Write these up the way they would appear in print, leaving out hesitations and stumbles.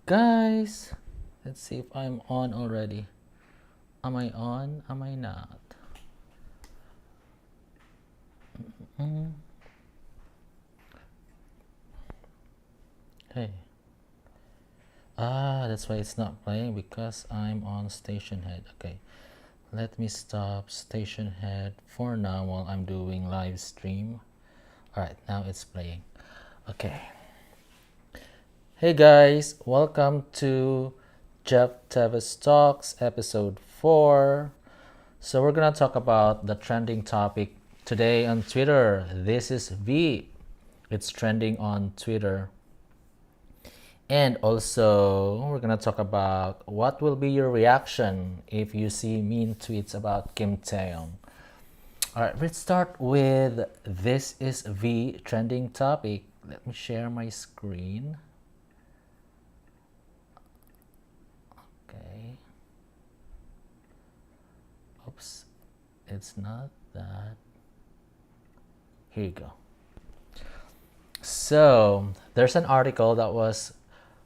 Guys, let's see if I'm on already. Am I on? Am I not? Hey. That's why it's not playing because I'm on station head. Okay. Let me stop station head for now while I'm doing live stream. Alright, now it's playing. Okay. Hey guys, welcome to Teves Talks episode 4. So we're gonna talk about the trending topic today on Twitter. This is V. It's trending on Twitter. And also, we're gonna talk about what will be your reaction if you see mean tweets about Kim Taehyung. Alright, let's start with this is V trending topic. Let me share my screen. Okay. Oops, it's not that. Here you go. So, there's an article that was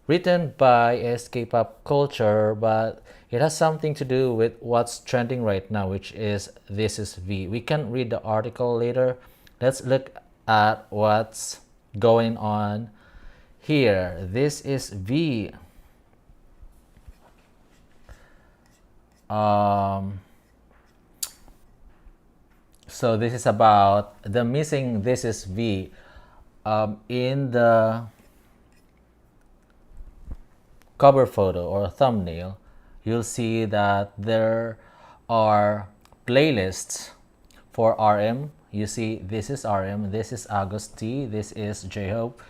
written by SK Pop Culture, but it has something to do with what's trending right now, which is This is V. We can read the article later. Let's look at what's going on here. This is V. So this is about the missing This is V. In the cover photo or thumbnail, you'll see that there are playlists for RM. You see, this is RM, this is August T, this is J-Hope,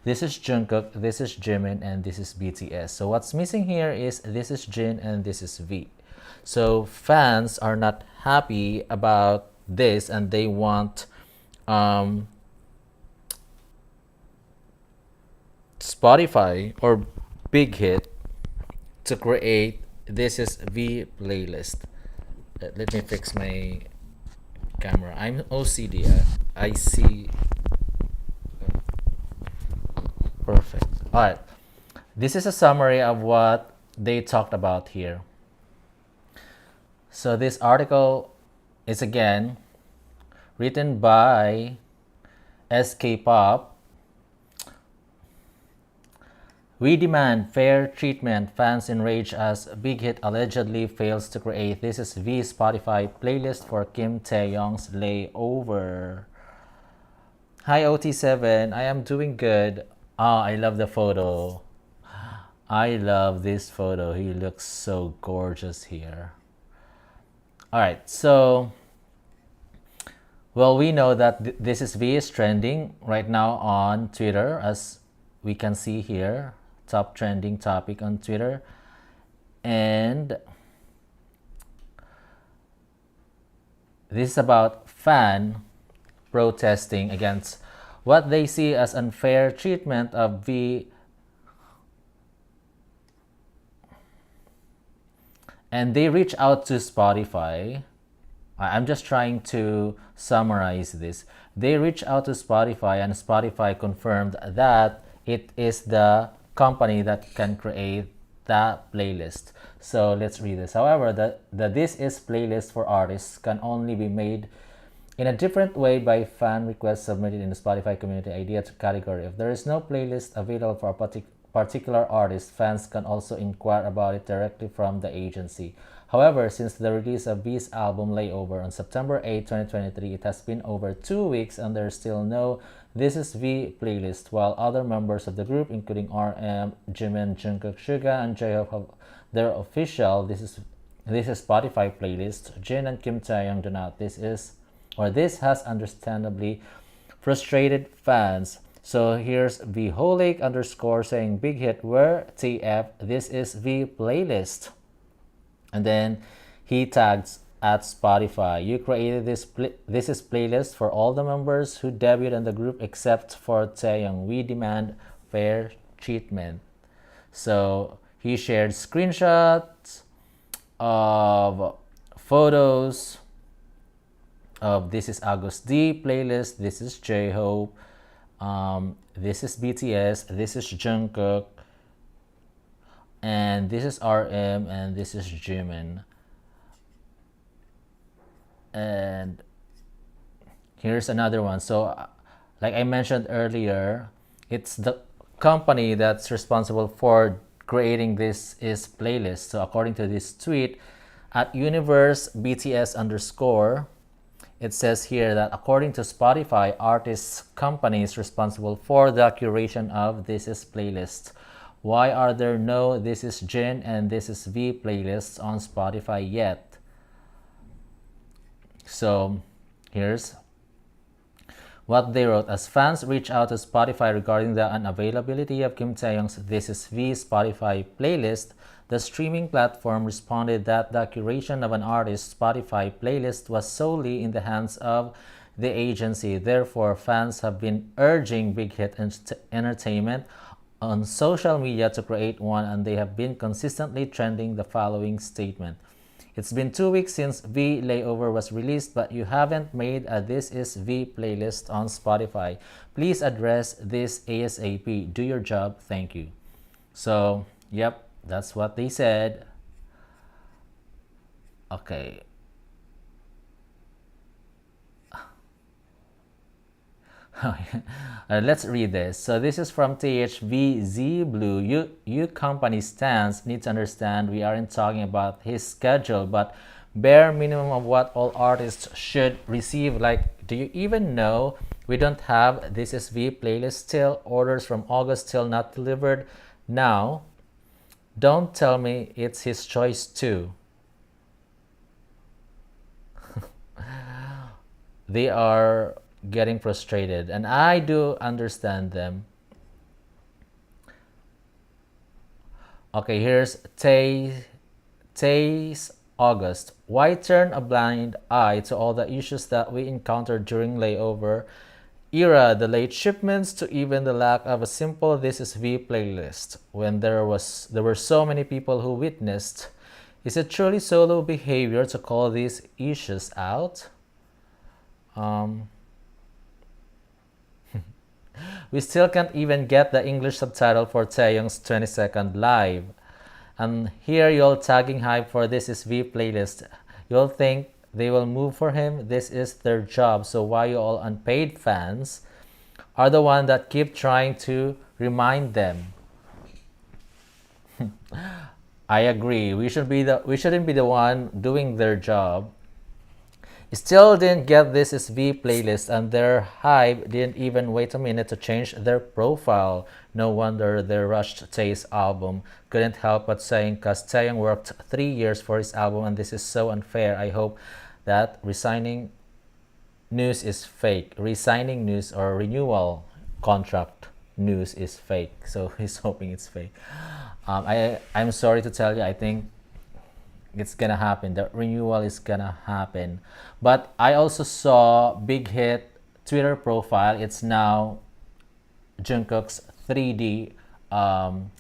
this is Jungkook, this is Jimin, and this is BTS. So what's missing here is this is Jin and this is V. So fans are not happy about this and they want Spotify or Big Hit to create This is V playlist. Let me fix my camera. I'm OCD. I see. Perfect. All right. This is a summary of what they talked about here. So this article is again written by SK Pop. We demand fair treatment. Fans enraged as Big Hit allegedly fails to create This is V Spotify playlist for Kim Taehyung's layover. Hi OT7, I am doing good. I love the photo. I love this photo. He looks so gorgeous here. Alright, so well, we know that This is V is trending right now on Twitter, as we can see here. Top trending topic on Twitter, and this is about fan protesting against what they see as unfair treatment of V, and they reach out to Spotify. I'm just trying to summarize this. They reach out to Spotify and Spotify confirmed that it is the company that can create that playlist. So let's read this. However, the This Is playlist for artists can only be made in a different way by fan requests submitted in the Spotify community idea category. If there is no playlist available for a particular artist, fans can also inquire about it directly from the agency. However, since the release of V's album Layover on September 8, 2023, it has been over 2 weeks and there's still no This is V playlist, while other members of the group, including RM, Jimin, Jungkook, Suga, and J-Hope, have their official This is Spotify playlist. Jin and Kim Taehyung do not. This has understandably frustrated fans. So here's Vholic underscore saying Big Hit where TF This is V playlist. And then he tags at Spotify. You created this is playlist for all the members who debuted in the group except for Taehyung. We demand fair treatment. So he shared screenshots of photos of This is August D playlist. This is J-Hope. This is BTS. This is Jungkook. and this is RM, and this is Jimin. And here's another one. So, like I mentioned earlier, it's the company that's responsible for creating this is playlist. So, according to this tweet, at universe BTS underscore, it says here that according to Spotify, artists' company is responsible for the curation of This Is playlist. Why are there no This Is Jin and This Is V playlists on Spotify yet? So here's what they wrote. As fans reach out to Spotify regarding the unavailability of Kim Taehyung's This Is V Spotify playlist, the streaming platform responded that the curation of an artist's Spotify playlist was solely in the hands of the agency. Therefore, fans have been urging Big Hit Entertainment on social media to create one, and they have been consistently trending the following statement. It's been 2 weeks since V Layover was released, but you haven't made a This Is V playlist on Spotify. Please address this ASAP. Do your job. Thank you. So, yep, that's what they said. Okay. Let's read this. So this is from THVZ Blue. You company stands need to understand we aren't talking about his schedule, but bare minimum of what all artists should receive. Like, do you even know we don't have This Is V playlist still? Orders from August still not delivered. Now, don't tell me it's his choice too. They are getting frustrated, and I do understand them. Okay, here's Tae's August. Why turn a blind eye to all the issues that we encountered during layover era, the late shipments to even the lack of a simple This Is V playlist when there were so many people who witnessed? Is it truly solo behavior to call these issues out? We still can't even get the English subtitle for Taehyung's 22nd live. And here you're tagging hype for This Is V playlist. You'll think they will move for him. This is their job. So why you all unpaid fans are the one that keep trying to remind them? I agree. We shouldn't be the one doing their job. Still didn't get This Is V playlist, and their hype didn't even wait a minute to change their profile. No wonder they rushed Tae's album. Couldn't help but saying, cause Taehyung worked 3 years for his album, and this is so unfair. I hope that resigning news is fake. Resigning news or renewal contract news is fake. So he's hoping it's fake. I'm sorry to tell you, I think it's gonna happen. The renewal is gonna happen. But I also saw Big Hit Twitter profile. It's now Jungkook's 3D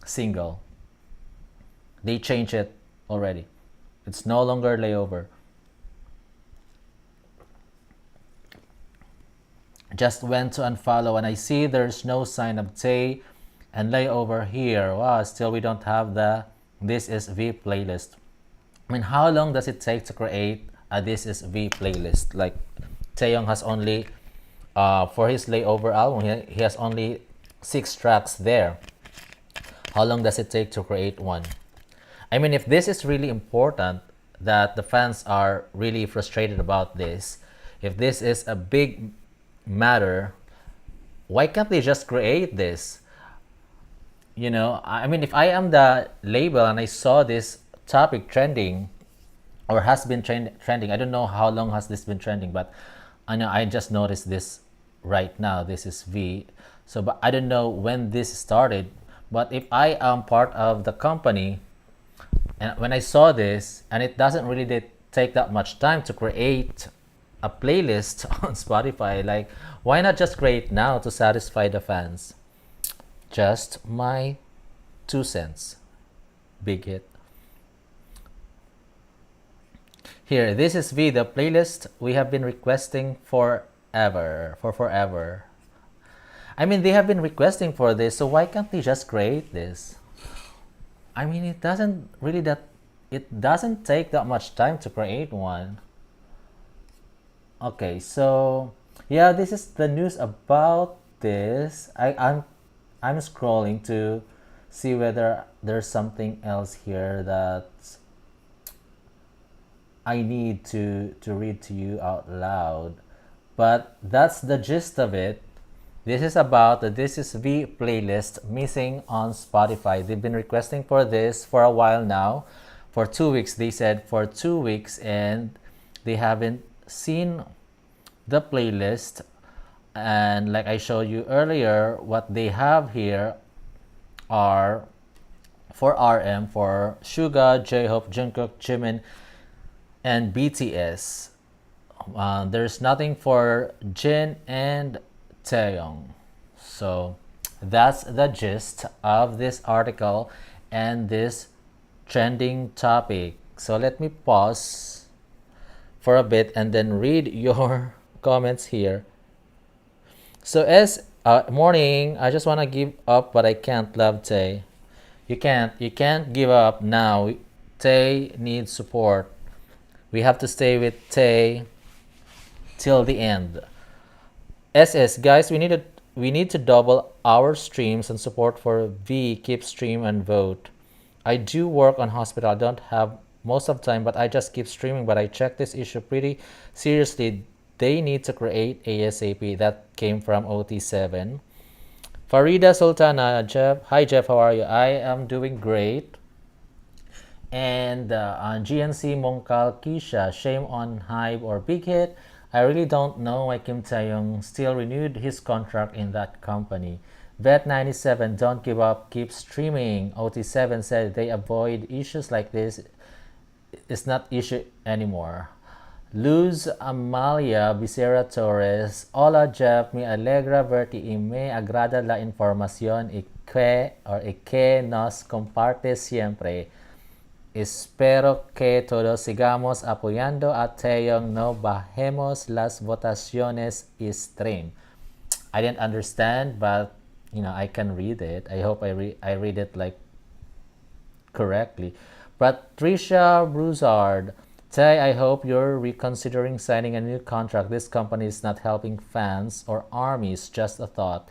single. They changed it already. It's no longer layover. Just went to unfollow, and I see there's no sign of Tae and layover here. Wow, still we don't have the This Is V playlist. I mean, how long does it take to create a This Is V playlist? Like, Taehyung has only, for his layover album, he has only 6 tracks there. How long does it take to create one? I mean, if this is really important, that the fans are really frustrated about this, if this is a big matter, why can't they just create this? You know, I mean, if I am the label and I saw this topic trending or has been trending, I don't know how long has this been trending, but I know I just noticed this right now. This is V. So, but I don't know when this started. But if I am part of the company, and when I saw this, and it doesn't really take that much time to create a playlist on Spotify, like, why not just create now to satisfy the fans? Just my 2 cents. Big Hit. Here, This Is V, the playlist we have been requesting forever. I mean, they have been requesting for this, so why can't they just create this? I mean, it doesn't take that much time to create one. Okay, so yeah, this is the news about this. I'm scrolling to see whether there's something else here that I need to read to you out loud. But that's the gist of it. This is about the This Is V playlist missing on Spotify. They've been requesting for this for a while now. For 2 weeks, they said for 2 weeks, and they haven't seen the playlist. And like I showed you earlier, what they have here are for RM, for Suga, J-Hope, Jungkook, Jimin, and BTS. There's nothing for Jin and Taehyung. So that's the gist of this article and this trending topic. So let me pause for a bit and then read your comments here. So as morning, I just want to give up, but I can't. Love Tay. You can't give up now. Tay needs support. We have to stay with Tay till the end. SS guys, we need to double our streams and support for V. Keep stream and vote. I do work on hospital. I don't have most of the time, but I just keep streaming. But I check this issue pretty seriously. They need to create ASAP. That came from OT7. Farida Sultana, Jeff. Hi Jeff, how are you? I am doing great. And on GNC Mongkal Kisha, shame on Hive or Big Hit. I really don't know why Kim Tae-young still renewed his contract in that company. Vet97, don't give up, keep streaming. OT7 said they avoid issues like this. It's not issue anymore. Luz Amalia Becerra Torres. Hola Jeff, me alegra verte y me agrada la información y que nos compartes siempre. Espero que todos sigamos apoyando a Taeyong. No bajemos las votaciones y stream. I didn't understand, but I can read it. I hope I read it like correctly. Patricia Broussard. Tay, I hope you're reconsidering signing a new contract. This company is not helping fans or armies, just a thought.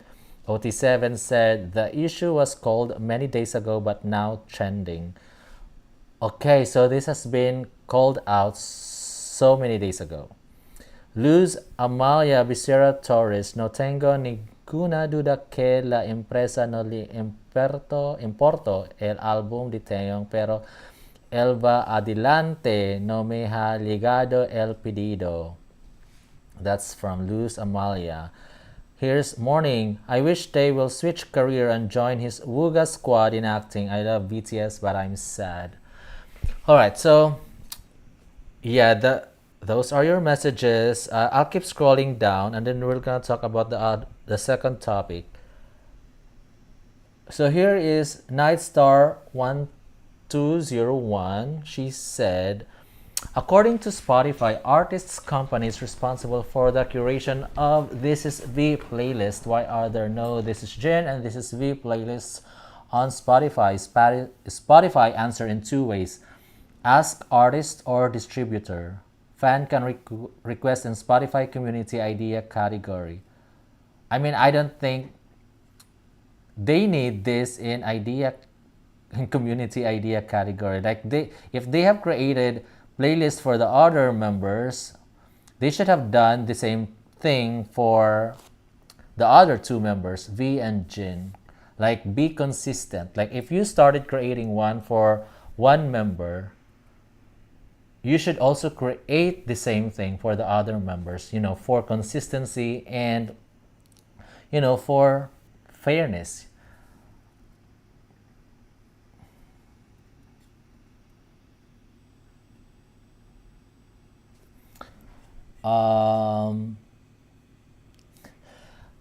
OT7 said the issue was called many days ago but now trending. Okay, so this has been called out so many days ago. Luz Amalia Becerra Torres, no tengo ninguna duda que la empresa no le importó el álbum de Taeyong, pero él va adelante, no me ha llegado el pedido. That's from Luz Amalia. Here's morning. I wish they will switch career and join his Wuga squad in acting. I love BTS, but I'm sad. All right, so yeah, those are your messages. I'll keep scrolling down, and then we're gonna talk about the second topic. So here is Nightstar 1201. She said, according to Spotify, artists' company is responsible for the curation of This Is V playlist. Why are there no This Is Jin and This Is V playlists on Spotify? Spotify answer in two ways. Ask artist or distributor. Fan can request in Spotify community idea category. I mean, I don't think they need this in community idea category. Like if they have created playlist for the other members, they should have done the same thing for the other two members, V and Jin. Like, be consistent. Like, if you started creating one for one member, you should also create the same thing for the other members, for consistency and, for fairness.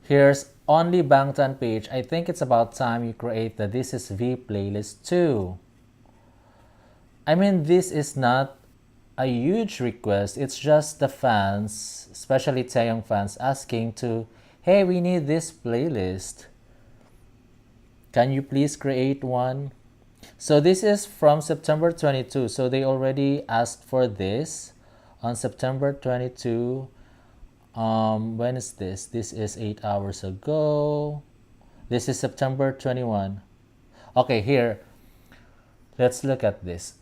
Here's only Bangtan page. I think it's about time you create the This Is V playlist too. I mean, this is not a huge request. It's just the fans, especially Taeyong fans, asking to, hey, we need this playlist. Can you please create one? So this is from September 22. So they already asked for this on September 22. When is this? This is 8 hours ago. This is September 21. Okay, here, let's look at this.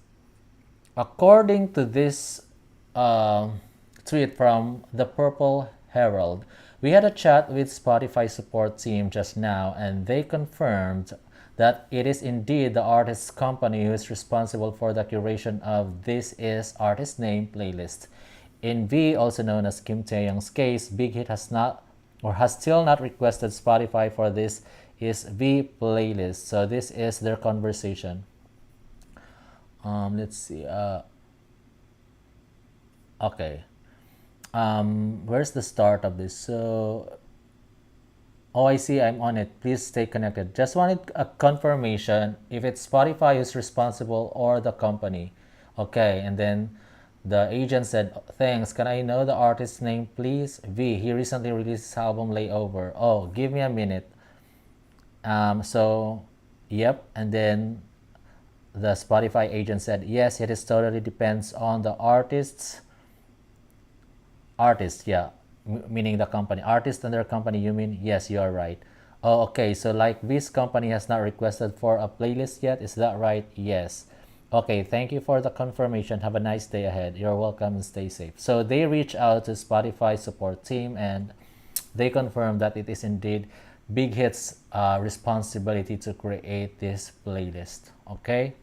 According to this tweet from the Purple Herald, we had a chat with Spotify support team just now, and they confirmed that it is indeed the artist's company who is responsible for the curation of This Is Artist Name playlist. In V, also known as Kim Taehyung's case, Big Hit has not or has still not requested Spotify for This Is V playlist. So this is their conversation. Let's see. Okay. Where's the start of this? So, oh, I see. I'm on it. Please stay connected. Just wanted a confirmation if it's Spotify who's responsible or the company. Okay, and then the agent said, "Thanks. Can I know the artist's name, please?" V. He recently released his album Layover. Oh, give me a minute. So, yep. And then the Spotify agent said, "Yes, it is totally depends on the artist, yeah, meaning the company. Artist and their company, you mean? Yes, you are right. Oh, okay. So like this company has not requested for a playlist yet. Is that right? Yes. Okay, thank you for the confirmation. Have a nice day ahead. You're welcome and stay safe." So they reach out to Spotify support team and they confirm that it is indeed Big Hit's responsibility to create this playlist. Okay.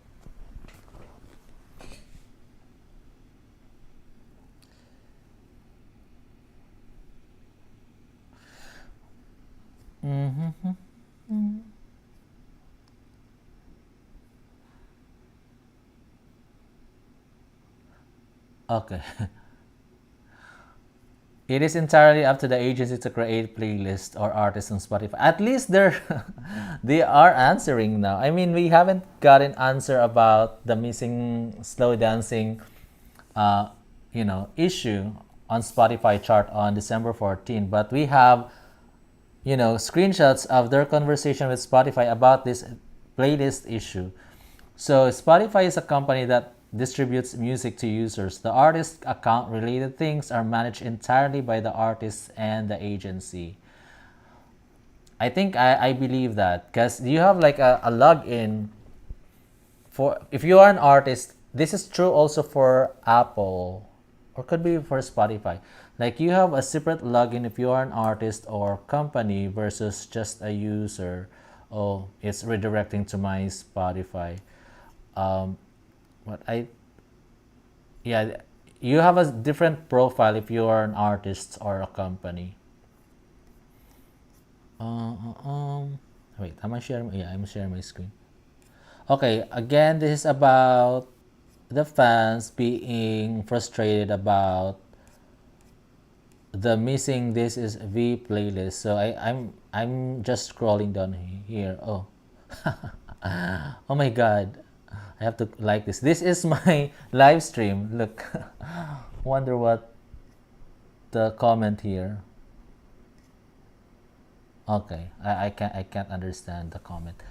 Mm-hmm. Okay. It is entirely up to the agency to create playlist or artists on Spotify. At least they're they are answering now. I mean, we haven't got an answer about the missing slow dancing uh, issue on Spotify chart on December 14, but we have screenshots of their conversation with Spotify about this playlist issue. So Spotify is a company that distributes music to users. The artist account related things are managed entirely by the artist and the agency. I think I believe that because you have like a login for if you are an artist. This is true also for Apple or could be for Spotify. Like you have a separate login if you are an artist or company versus just a user. Oh, it's redirecting to my Spotify. Um, what I Yeah, you have a different profile if you are an artist or a company. Uh, uh, um, Wait, am I sharing? Yeah, I'm sharing my screen. Okay, again, this is about the fans being frustrated about the missing This Is V playlist. So I'm just scrolling down here. Oh, oh my God, I have to like this. This is my live stream. Look, wonder what the comment here. Okay, I can't understand the comment.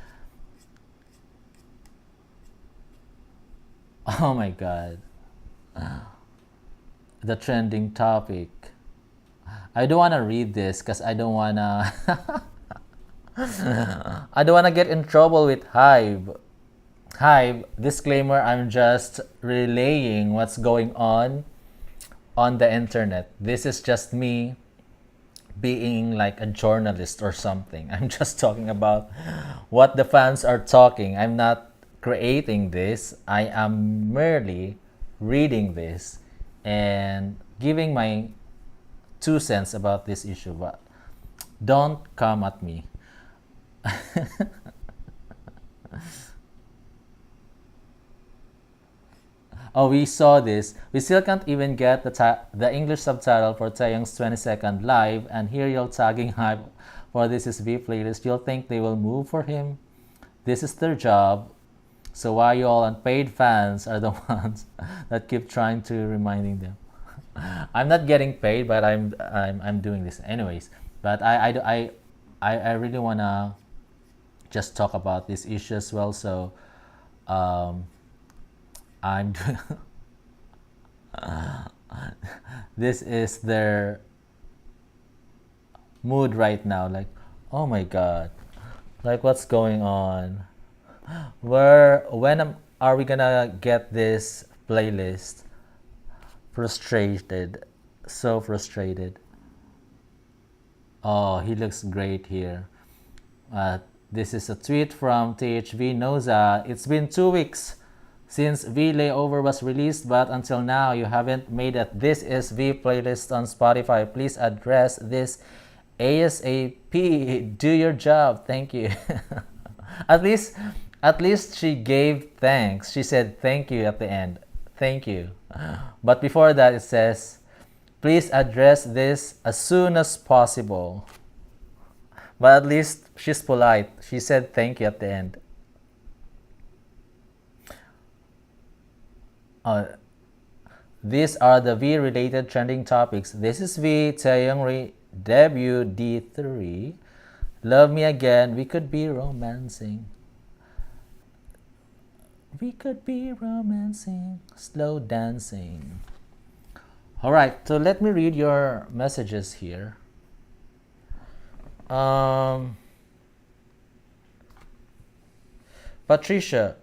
Oh my God, the trending topic. I don't wanna read this because I don't wanna I don't wanna get in trouble with Hive. Hive, disclaimer, I'm just relaying what's going on the internet. This is just me being like a journalist or something. I'm just talking about what the fans are talking. I'm not creating this. I am merely reading this and giving my 2 cents about this issue. But don't come at me. Oh, we saw this. We still can't even get the English subtitle for Taehyung's 22nd live, and here you're tagging Hype for This Is V playlist. You'll think they will move for him. This is their job. So why you all unpaid fans are the ones that keep trying to reminding them. I'm not getting paid, but I'm doing this anyways. But I really wanna just talk about this issue as well. So Um, I'm this is their mood right now. Like, oh my god, like what's going on? Are we gonna get this playlist? Frustrated, so frustrated. Oh, he looks great here. Uh, this is a tweet from THV Noza. It's been 2 weeks since V Layover was released, but until now you haven't made a This Is V playlist on Spotify. Please address this ASAP. Do your job. Thank you. at least, at least she gave thanks. She said thank you at the end. Thank you. But before that, it says, please address this as soon as possible. But at least she's polite. She said thank you at the end. These are the V-related trending topics. This is V, Taehyung debut D3. Love Me Again, We Could Be Romancing. We could be romancing, slow dancing. Alright, so let me read your messages here. Patricia,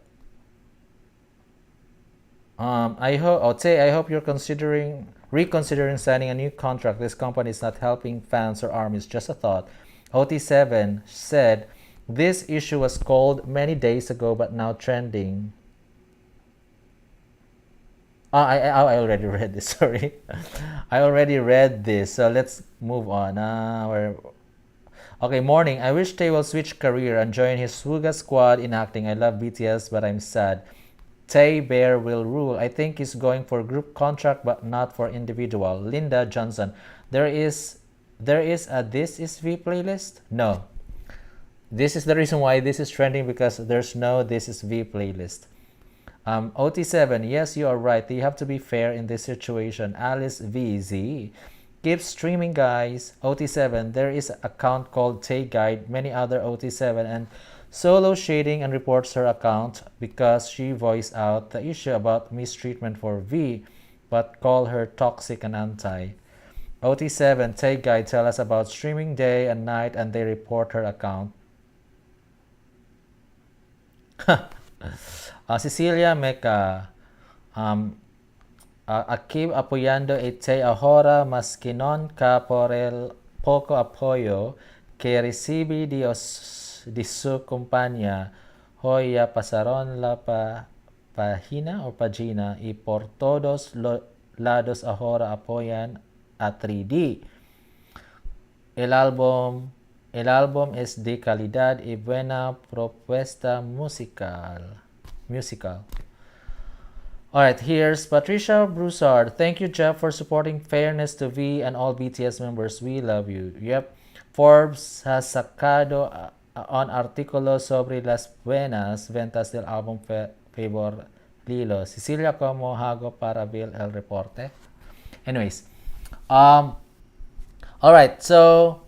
I hope you're reconsidering signing a new contract. This company is not helping fans or armies. Just a thought. OT7 said this issue was called many days ago, but now trending. I already read this. Sorry, I already read this. So let's move on. Okay, morning. I wish Tae will switch career and join his Suga squad in acting. I love BTS, but I'm sad. Tae Bear will rule. I think he's going for group contract, but not for individual. Linda Johnson. There is a This Is V playlist? No. This is the reason why this is trending, because there's no This Is V playlist. OT7, yes, you are right. You have to be fair in this situation. Alice VZ. Keep streaming, guys. OT7, there is an account called Tay Guide. Many other OT7 and Solo shading and reports her account because she voiced out the issue about mistreatment for V, but call her toxic and anti. OT7, Tay Guide, tell us about streaming day and night, and they report her account. Cecilia Meca, aquí apoyando Tay ahora más que nunca por el poco apoyo que recibe de su compañía. Hoy ya pasaron la página y por todos los lados ahora apoyan a 3D. El álbum es de calidad y buena propuesta musical. Alright, here's Patricia Broussard. Thank you, Jeff, for supporting fairness to V and all BTS members. We love you. Yep. Forbes has sacado un artículo sobre las buenas ventas del álbum Favor Lilo. Cecilia, ¿cómo hago para ver el reporte? Anyways, alright, so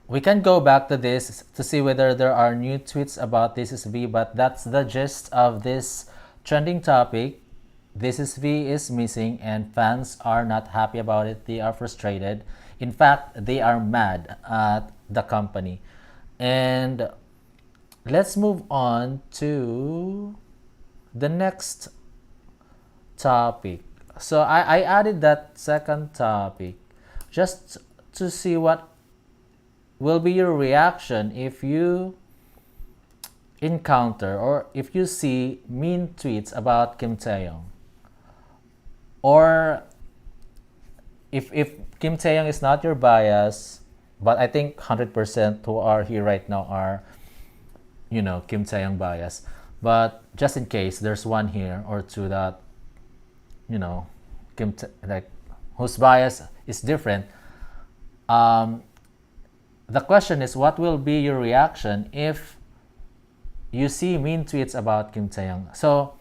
we can go back to this to see whether there are new tweets about This Is V, but that's the gist of this trending topic. This Is V is missing and fans are not happy about it. They are frustrated. In fact, they are mad at the company. And let's move on to the next topic. So I added that second topic just to see what will be your reaction if you encounter or if you see mean tweets about Kim Taehyung, or if Kim Taehyung is not your bias, but I think 100% who are here right now are, Kim Taehyung bias. But just in case there's one here or two that, whose bias is different. The question is, what will be your reaction if you see mean tweets about Kim Taehyung? So,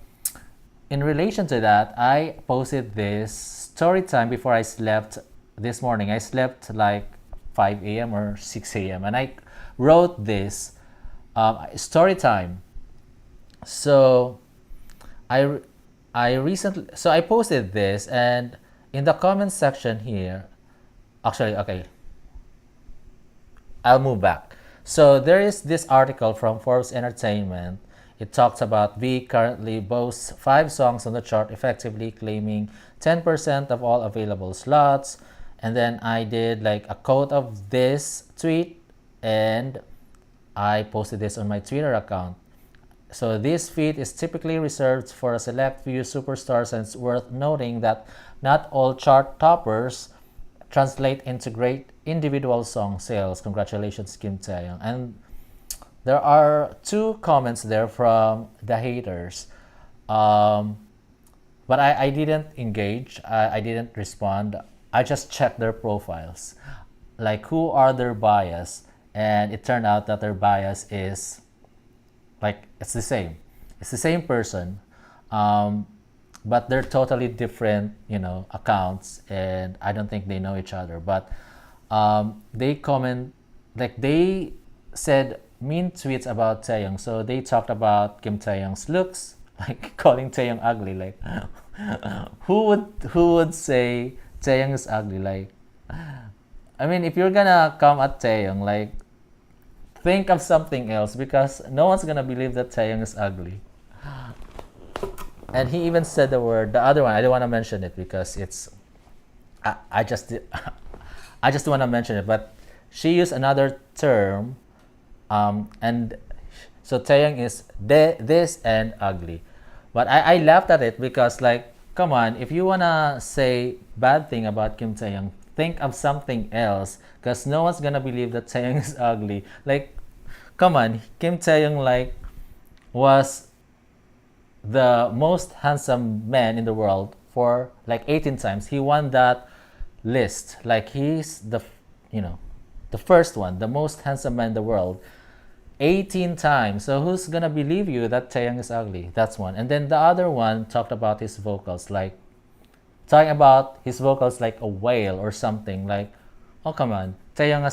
in relation to that, I posted this story time before I slept this morning. I slept like 5 a.m. or 6 a.m. and I wrote this story time. So I I recently, so I posted this, and in the comment section here, actually, okay, I'll move back. So there is this article from Forbes Entertainment. It talks about V currently boasts 5 songs on the chart, effectively claiming 10% of all available slots. And then I did like a quote of this tweet, and I posted this on my Twitter account. So this feat is typically reserved for a select few superstars, and it's worth noting that not all chart toppers translate into great individual song sales. Congratulations, Kim Taeyong. And there are 2 comments there from the haters. Um, but I didn't engage. I didn't respond. I just checked their profiles. Like, who are their bias? And it turned out that their bias is like it's the same. It's the same person, um, but they're totally different, accounts, and I don't think they know each other. But they comment, like they said mean tweets about Taeyong. So they talked about Kim Taeyong's looks, like calling Taeyong ugly. Like, who would say Taeyong is ugly? Like, I mean, if you're gonna come at Taeyong, like think of something else, because no one's gonna believe that Taeyong is ugly. And he even said the other one. I don't want to mention it because I just I just want to mention it, but she used another term, and so Taeyong is this and ugly, but I laughed at it because, like, come on, if you wanna say bad thing about Kim Taeyong, think of something else, because no one's gonna believe that Taeyong is ugly. Like, come on, Kim Taeyong like was the most handsome man in the world for like 18 times. He won that list. Like, he's you know, the first one, the most handsome man in the world, 18 times. So who's gonna believe you that Taeyong is ugly? That's one. And then the other one talked about his vocals, like talking about his vocals like a whale or something. Like, oh come on, Taeyong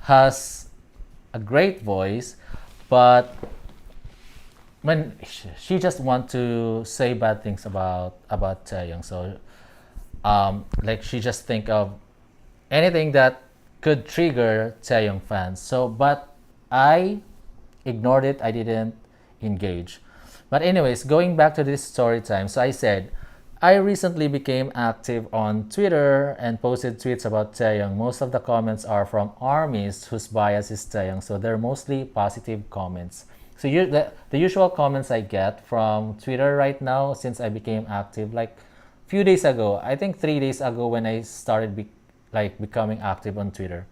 has a great voice, but when she just want to say bad things about Taeyong. So like she just think of anything that could trigger Taeyong fans. So, but I ignored it. I didn't engage. But anyways, going back to this story time. So I said, I recently became active on Twitter and posted tweets about Taeyong. Most of the comments are from armies whose bias is Taeyong, so they're mostly positive comments. So the usual comments I get from Twitter right now, since I became active, like few days ago, I think 3 days ago, when I started becoming active on Twitter.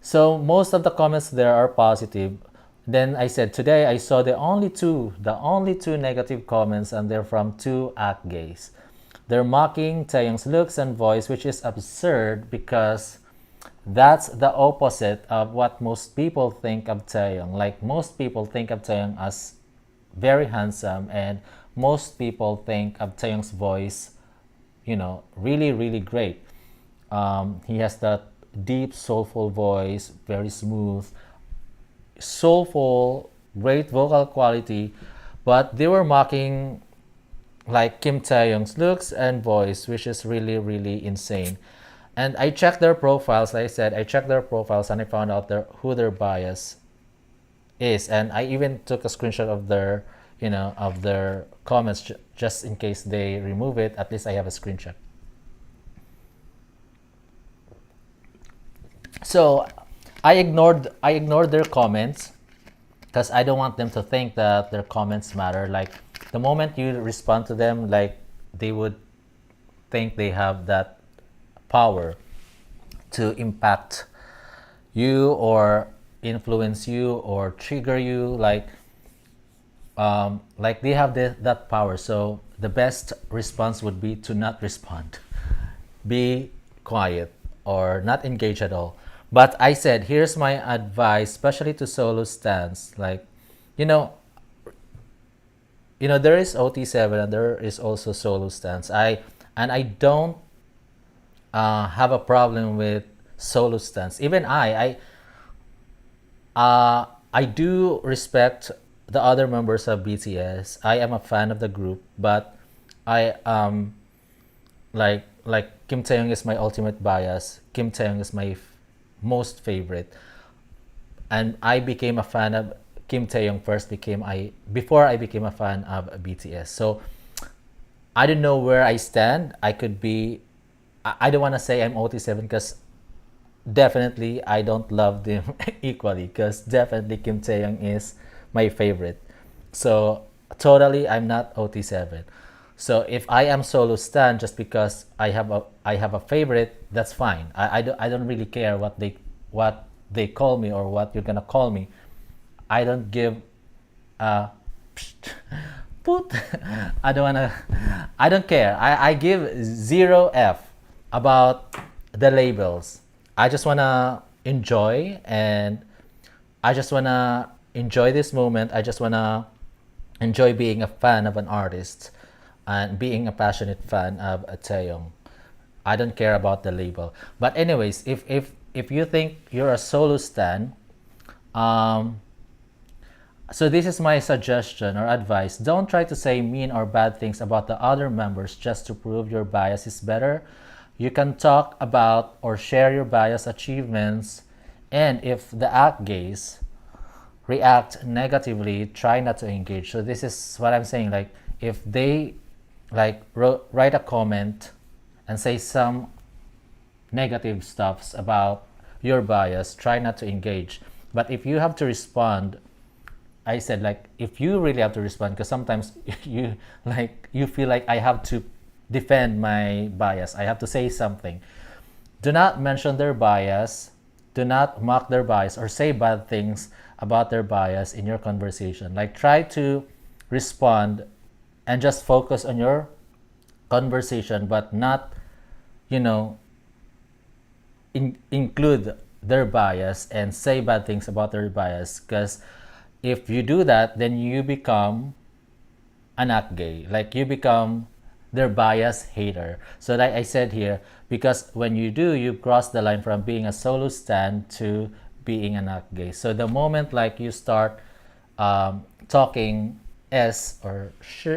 So most of the comments there are positive. Then I said, today I saw the only two negative comments, and they're from 2 act gays. They're mocking Taeyong's looks and voice, which is absurd because that's the opposite of what most people think of Taeyong. Like, most people think of Taeyong as very handsome, and most people think of Taeyong's voice, really, really great. He has that deep, soulful voice, very smooth, soulful, great vocal quality. But they were mocking like Kim Taeyong's looks and voice, which is really, really insane. And I checked their profiles. Like I said, I checked their profiles, and I found out who their bias is. And I even took a screenshot of their comments, just in case they remove it. At least I have a screenshot. So I ignored their comments because I don't want them to think that their comments matter. Like, the moment you respond to them, like, they would think they have that power to impact you or influence you or trigger you. Like they have that power. So the best response would be to not respond, be quiet, or not engage at all. But I said, here's my advice, especially to solo stands. Like, you know, there is OT7 and there is also solo stands. I don't have a problem with solo stands. Even I do respect the other members of BTS. I am a fan of the group, but I like Kim Taehyung is my ultimate bias. Kim Taehyung is my most favorite, and I became a fan of Kim Taehyung first. Became I before I became a fan of BTS. So I don't know where I stand. I could be. I don't want to say I'm OT7 because definitely I don't love them equally. Because definitely Kim Taehyung is my favorite. So totally I'm not OT7. So if I am solo stan just because I have a favorite, that's fine. I don't really care what they call me or what you're gonna call me. I don't give uh put I don't wanna I don't care. I give zero F about the labels. I just wanna enjoy, and I just wanna enjoy this moment. I just wanna enjoy being a fan of an artist and being a passionate fan of a Taeyong. I don't care about the label. But anyways, if you think you're a solo stan, um, so this is my suggestion or advice. Don't try to say mean or bad things about the other members just to prove your bias is better. You can talk about or share your bias achievements, and if the act gays react negatively, try not to engage. So this is what I'm saying. Like if they write a comment and say some negative stuffs about your bias, try not to engage. But if you have to respond, I said like if you really have to respond, because sometimes you feel like I have to defend my bias, I have to say something. Do not mention their bias, do not mock their bias or say bad things about their bias in your conversation. Like try to respond and just focus on your conversation, but not, you know, include their bias and say bad things about their bias. Because if you do that, then you become an act gay. Like you become their bias hater. So like I said here, because when you do, you cross the line from being a solo stan to being an act gay. So the moment like you start talking s or sh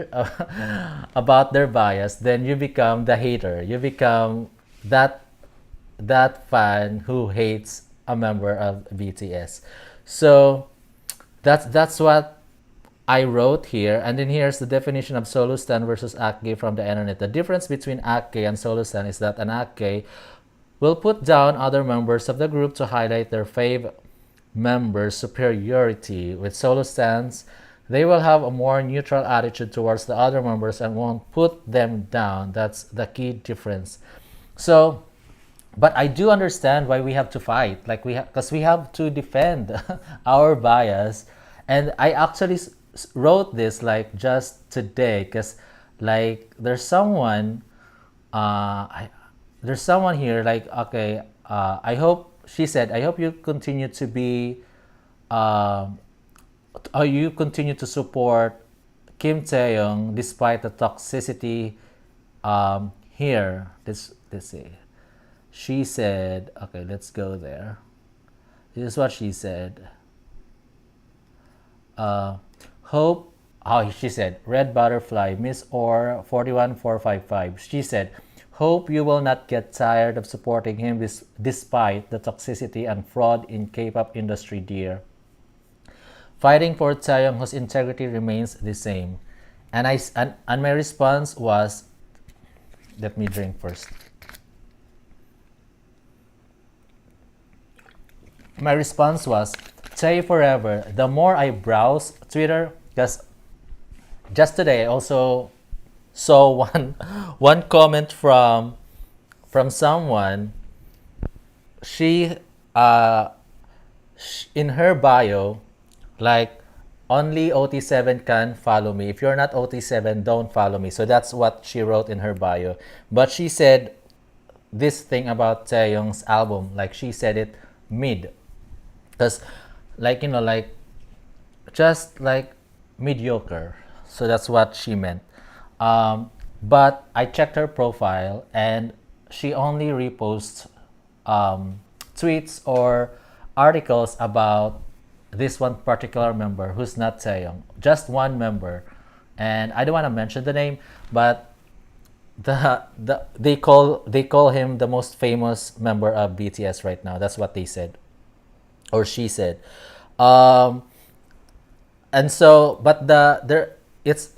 about their bias, then you become the hater. You become that fan who hates a member of BTS. So that's what I wrote here. And then here's the definition of solo stan versus act gay from the internet. The difference between act gay and solo stan is that an act gay will put down other members of the group to highlight their fave members' superiority. With solo stans, they will have a more neutral attitude towards the other members and won't put them down. That's the key difference. So, but I do understand why we have to fight. Like because we have to defend our bias. And I actually wrote this like just today, because like there's someone here like, okay, I hope, she said, I hope you continue to be you continue to support Kim Taehyung despite the toxicity here. Let's see. She said, okay, let's go there. This is what she said. Hope, oh, she said, Red Butterfly, Miss Or 41455. She said, hope you will not get tired of supporting him despite the toxicity and fraud in K-pop industry, dear. Fighting for Taehyung, whose integrity remains the same. And my response was, let me drink first. My response was, Tay forever. The more I browse Twitter, because just today I also saw one comment from someone. She in her bio, like, only OT7 can follow me. If you're not OT7, don't follow me. So that's what she wrote in her bio. But she said this thing about Taehyung's album, like she said it mid, because like, you know, like just like mediocre. So that's what she meant. But I checked her profile and she only reposts tweets or articles about this one particular member who's not Taehyung, just one member, and I don't want to mention the name, but they call him the most famous member of BTS right now. That's what they said, or she said. Um, and so, but it's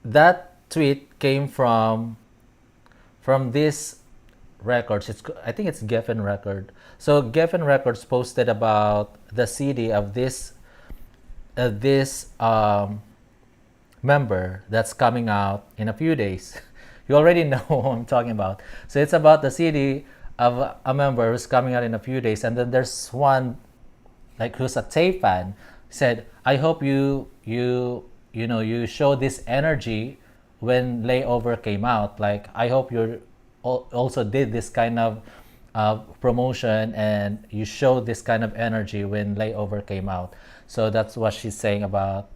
that tweet came from this records. I think it's Geffen Record. So Geffen Records posted about the CD of this member that's coming out in a few days. You already know what I'm talking about. So it's about the CD of a member who's coming out in a few days, and then there's one like who's a Tay fan said, "I hope you show this energy when Layover came out. Like I hope you also did this kind of promotion and you showed this kind of energy when Layover came out." So that's what she's saying about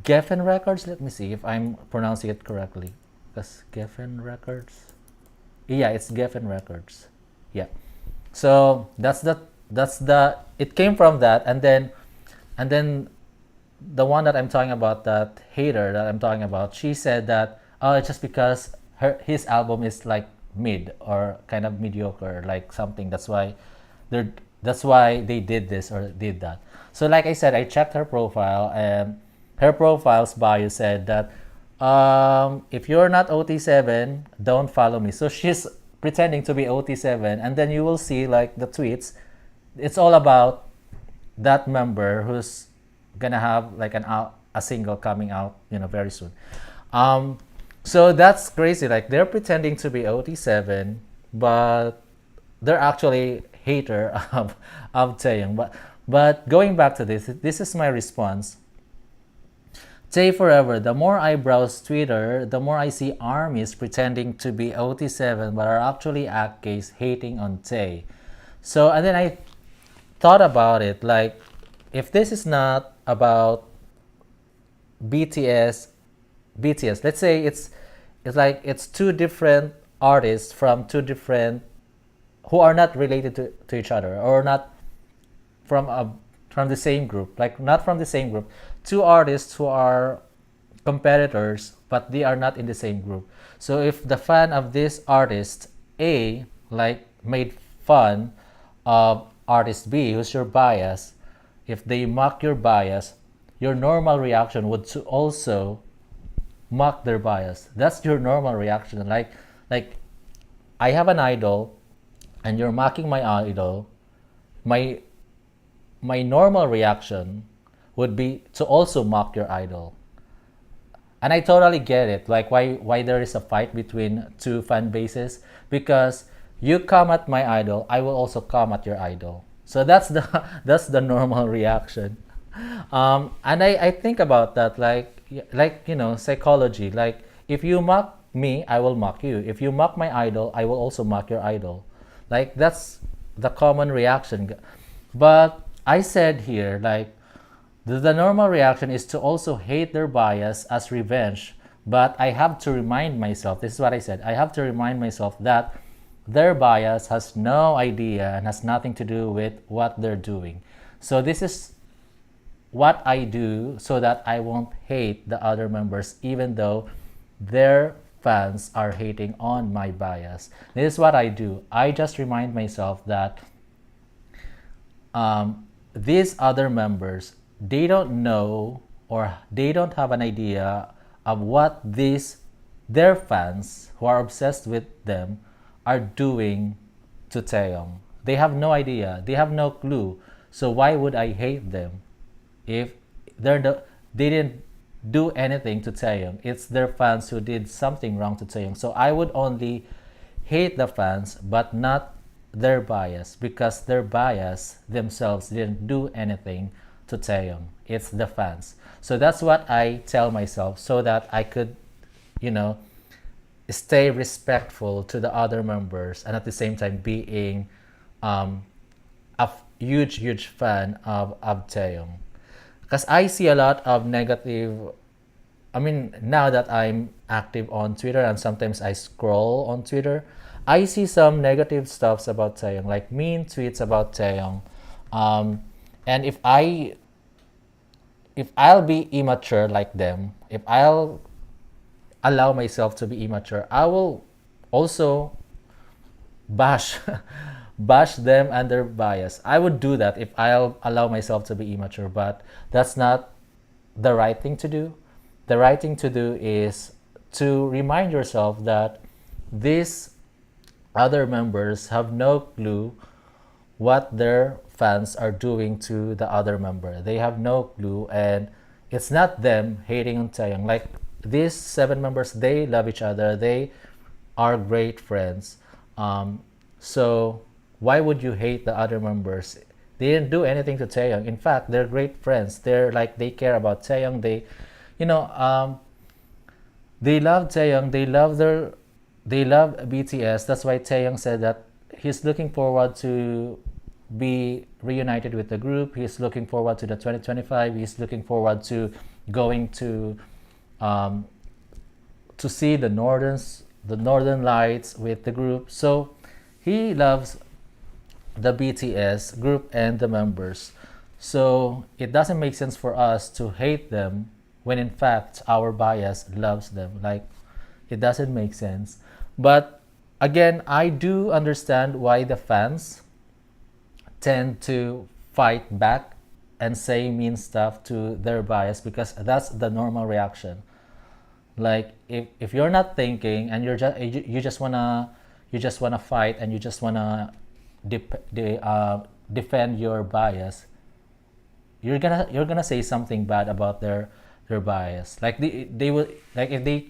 Geffen Records. Let me see if I'm pronouncing it correctly. Because Geffen Records. Yeah, it's Geffen Records. Yeah. So that's the it came from that, and then the one that I'm talking about, that hater that I'm talking about, she said that, oh, it's just because his album is like mid or kind of mediocre, like something. That's why they did this or did that. So like I said, I checked her profile, and her profile's bio said that, if you're not OT7, don't follow me. So she's pretending to be OT7, and then you will see like the tweets. It's all about that member who's gonna have like a single coming out, very soon. Um, so that's crazy. Like they're pretending to be OT7, but they're actually hater of Taehyung. But going back to this is my response. Tay forever. The more I browse Twitter, the more I see armies pretending to be OT7 but are actually ACKs hating on Tay. So and then I thought about it, like if this is not about BTS, let's say it's two different artists from two different who are not related to each other, or not from from the same group, like not from the same group, two artists who are competitors but they are not in the same group. So if the fan of this artist A like made fun of artist B, who's your bias, if they mock your bias, your normal reaction would to also mock their bias. That's your normal reaction. Like I have an idol and you're mocking my idol. My normal reaction would be to also mock your idol. And I totally get it, like why there is a fight between two fan bases, because you come at my idol, I will also come at your idol. So that's the that's the normal reaction. And I think about that, like psychology. Like if you mock me, I will mock you. If you mock my idol, I will also mock your idol. Like that's the common reaction. But I said here, like the normal reaction is to also hate their bias as revenge. But I have to remind myself, this is what I said, I have to remind myself that their bias has no idea and has nothing to do with what they're doing. So this is what I do so that I won't hate the other members, even though their fans are hating on my bias. This is what I do. I just remind myself that these other members, they don't know, or they don't have an idea of what their fans who are obsessed with them are doing to Taehyung. They have no idea. They have no clue. So why would I hate them if they didn't do anything to Taehyung? It's their fans who did something wrong to Taehyung. So I would only hate the fans, but not their bias, because their bias themselves didn't do anything to Taehyung. It's the fans. So that's what I tell myself, so that I could, stay respectful to the other members, and at the same time being a huge fan of Taehyung. Because I see a lot of negative. I mean, now that I'm active on Twitter and sometimes I scroll on Twitter, I see some negative stuffs about Taehyung, like mean tweets about Taehyung. And if I'll be immature like them, if I'll allow myself to be immature, I will also bash bash them and their bias. I would do that if I'll allow myself to be immature, but that's not the right thing to do. The right thing to do is to remind yourself that these other members have no clue what their fans are doing to the other member. They have no clue, and it's not them hating on Taeyong. Like these seven members, they love each other. They are great friends. So why would you hate the other members? They didn't do anything to Taeyong. In fact, they're great friends. They're like they care about Taeyong. You know, they love Taeyong. They love BTS. That's why Taeyong said that he's looking forward to be reunited with the group. He's looking forward to the 2025. He's looking forward to going um, to see the northern lights with the group. So he loves the BTS group and the members. So it doesn't make sense for us to hate them when in fact our bias loves them. Like it doesn't make sense. But again, I do understand why the fans tend to fight back and say mean stuff to their bias, because that's the normal reaction. Like if you're not thinking and you just wanna fight, and you just wanna defend your bias, you're gonna say something bad about their bias. Like they will, like if they,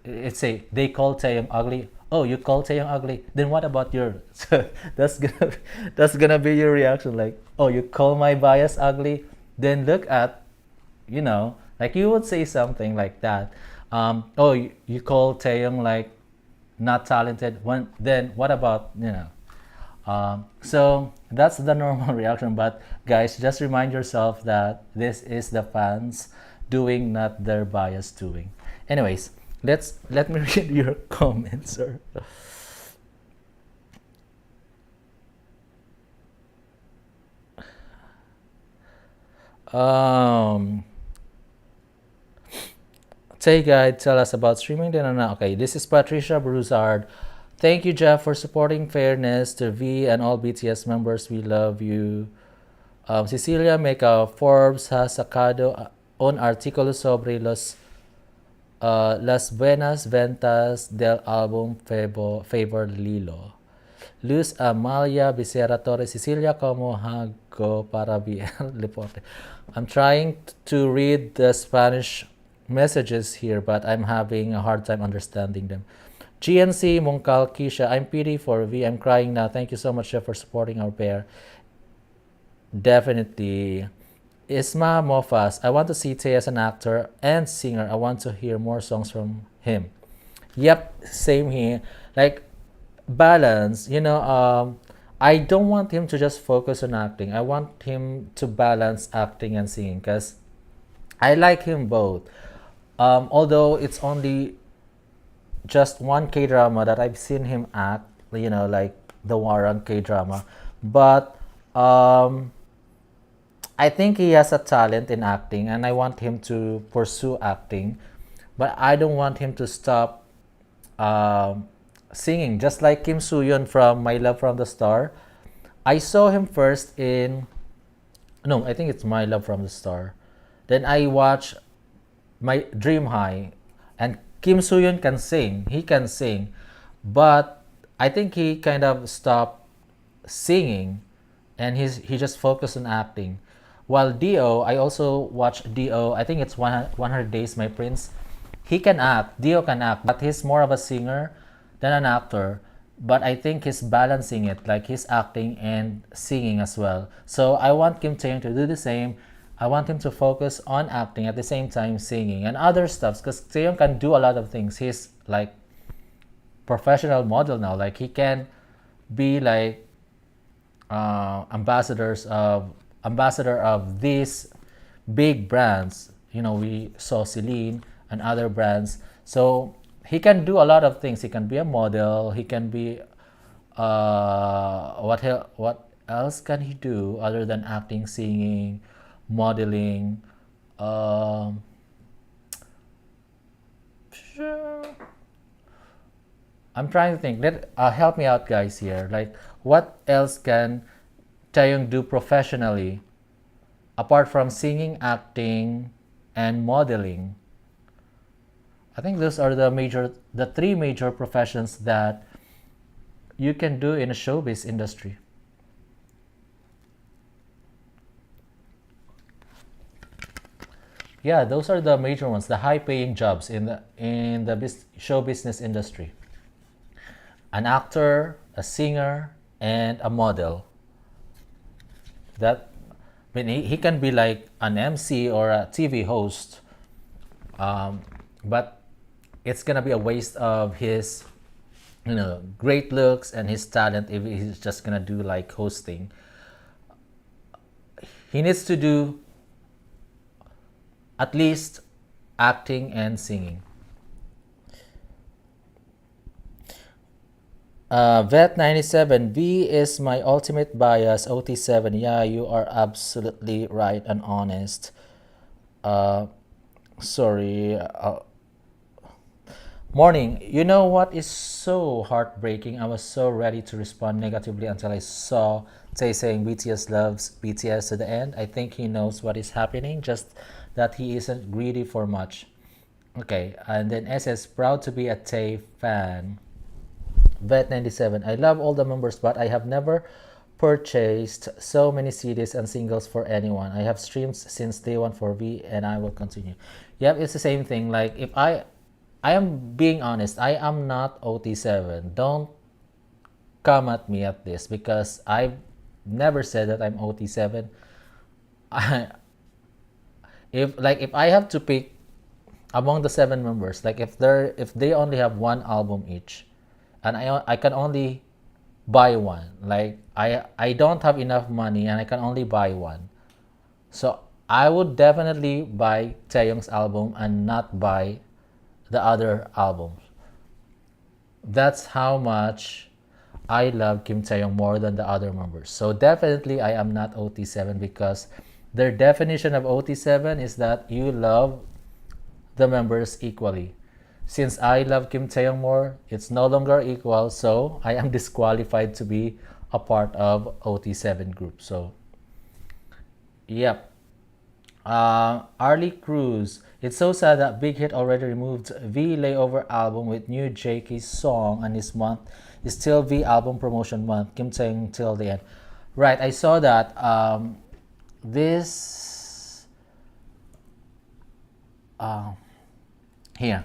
let's say they call Taeyong ugly. Oh, you call Taeyong ugly? Then what about your? So that's gonna be your reaction. Like, oh, you call my bias ugly? Then look at, like you would say something like that. Oh, you call Taeyong like not talented. Then what about, so that's the normal reaction. But guys, just remind yourself that this is the fans doing, not their bias doing. Anyways, let me read your comments, sir. Um, Tay Guide, tell us about streaming. Okay, this is Patricia Broussard. Thank you, Jeff, for supporting fairness to V and all BTS members. We love you. Cecilia Meca, Forbes has sacado un artículo sobre las buenas ventas del álbum Favor Lilo. Luz Amalia Becerra Torres, Cecilia, como hago para ver el reporte? I'm trying to read the Spanish messages here, but I'm having a hard time understanding them. GNC Mongkal Kisha, I'm pity for V. I'm crying now. Thank you so much, Chef, for supporting our pair. Definitely. Isma Mofas, I want to see Tay as an actor and singer. I want to hear more songs from him. Yep, same here. Like balance, I don't want him to just focus on acting. I want him to balance acting and singing, because I like him both. Although it's only just one K drama that I've seen him act, like the Warren K drama. But I think he has a talent in acting, and I want him to pursue acting. But I don't want him to stop singing, just like Kim Soo-yeon from My Love from the Star. I saw him first in, no, I think it's My Love from the Star. Then I watched My Dream High, and Kim Soo-yeon can sing. He can sing, but I think he kind of stopped singing, and he just focused on acting. While Dio, I also watched Dio. I think it's 100 Days, My Prince. He can act. Dio can act, but he's more of a singer than an actor. But I think he's balancing it, like he's acting and singing as well. So I want Kim Tae-young to do the same. I want him to focus on acting at the same time singing and other stuff, because Taehyung can do a lot of things. He's like professional model now. Like he can be like ambassador of these big brands. We saw Celine and other brands. So he can do a lot of things. He can be a model. He can be what else can he do other than acting, singing, modeling? Um, sure. I'm trying to think. Let help me out, guys. Here, like, what else can Taeyong do professionally apart from singing, acting, and modeling? I think those are the three major professions that you can do in a showbiz industry. Yeah, those are the major ones, the high-paying jobs in the show business industry. An actor, a singer, and a model. That I mean, he can be like an MC or a TV host, um, but it's gonna be a waste of his, great looks and his talent if he's just gonna do like hosting. He needs to do at least acting and singing. Vet 97 V is my ultimate bias. OT7, yeah, you are absolutely right and honest. Uh, sorry. Morning. You know what is so heartbreaking? I was so ready to respond negatively until I saw Tay saying BTS loves BTS to the end. I think he knows what is happening, just that he isn't greedy for much. Okay, and then SS, proud to be a Tay fan. Vet 97, I love all the members, but I have never purchased so many CDs and singles for anyone. I have streams since day one for V, and I will continue. Yep, it's the same thing. Like, if I am being honest, I am not OT7. Don't come at me at this because I've never said that I'm OT7. I, if I have to pick among the seven members, like if they only have one album each, and I can only buy one. Like, I don't have enough money and I can only buy one. So I would definitely buy Taehyung's album and not buy the other albums. That's how much I love Kim Taehyung more than the other members. So definitely I am not OT7 because their definition of OT7 is that you love the members equally. Since I love Kim Taehyung more, it's no longer equal, so I am disqualified to be a part of OT7 group. So, yep. Arlie Cruz. It's so sad that Big Hit already removed V layover album with new JK's song, and this month is still V album promotion month. Kim Taehyung till the end. Right, I saw that. This here.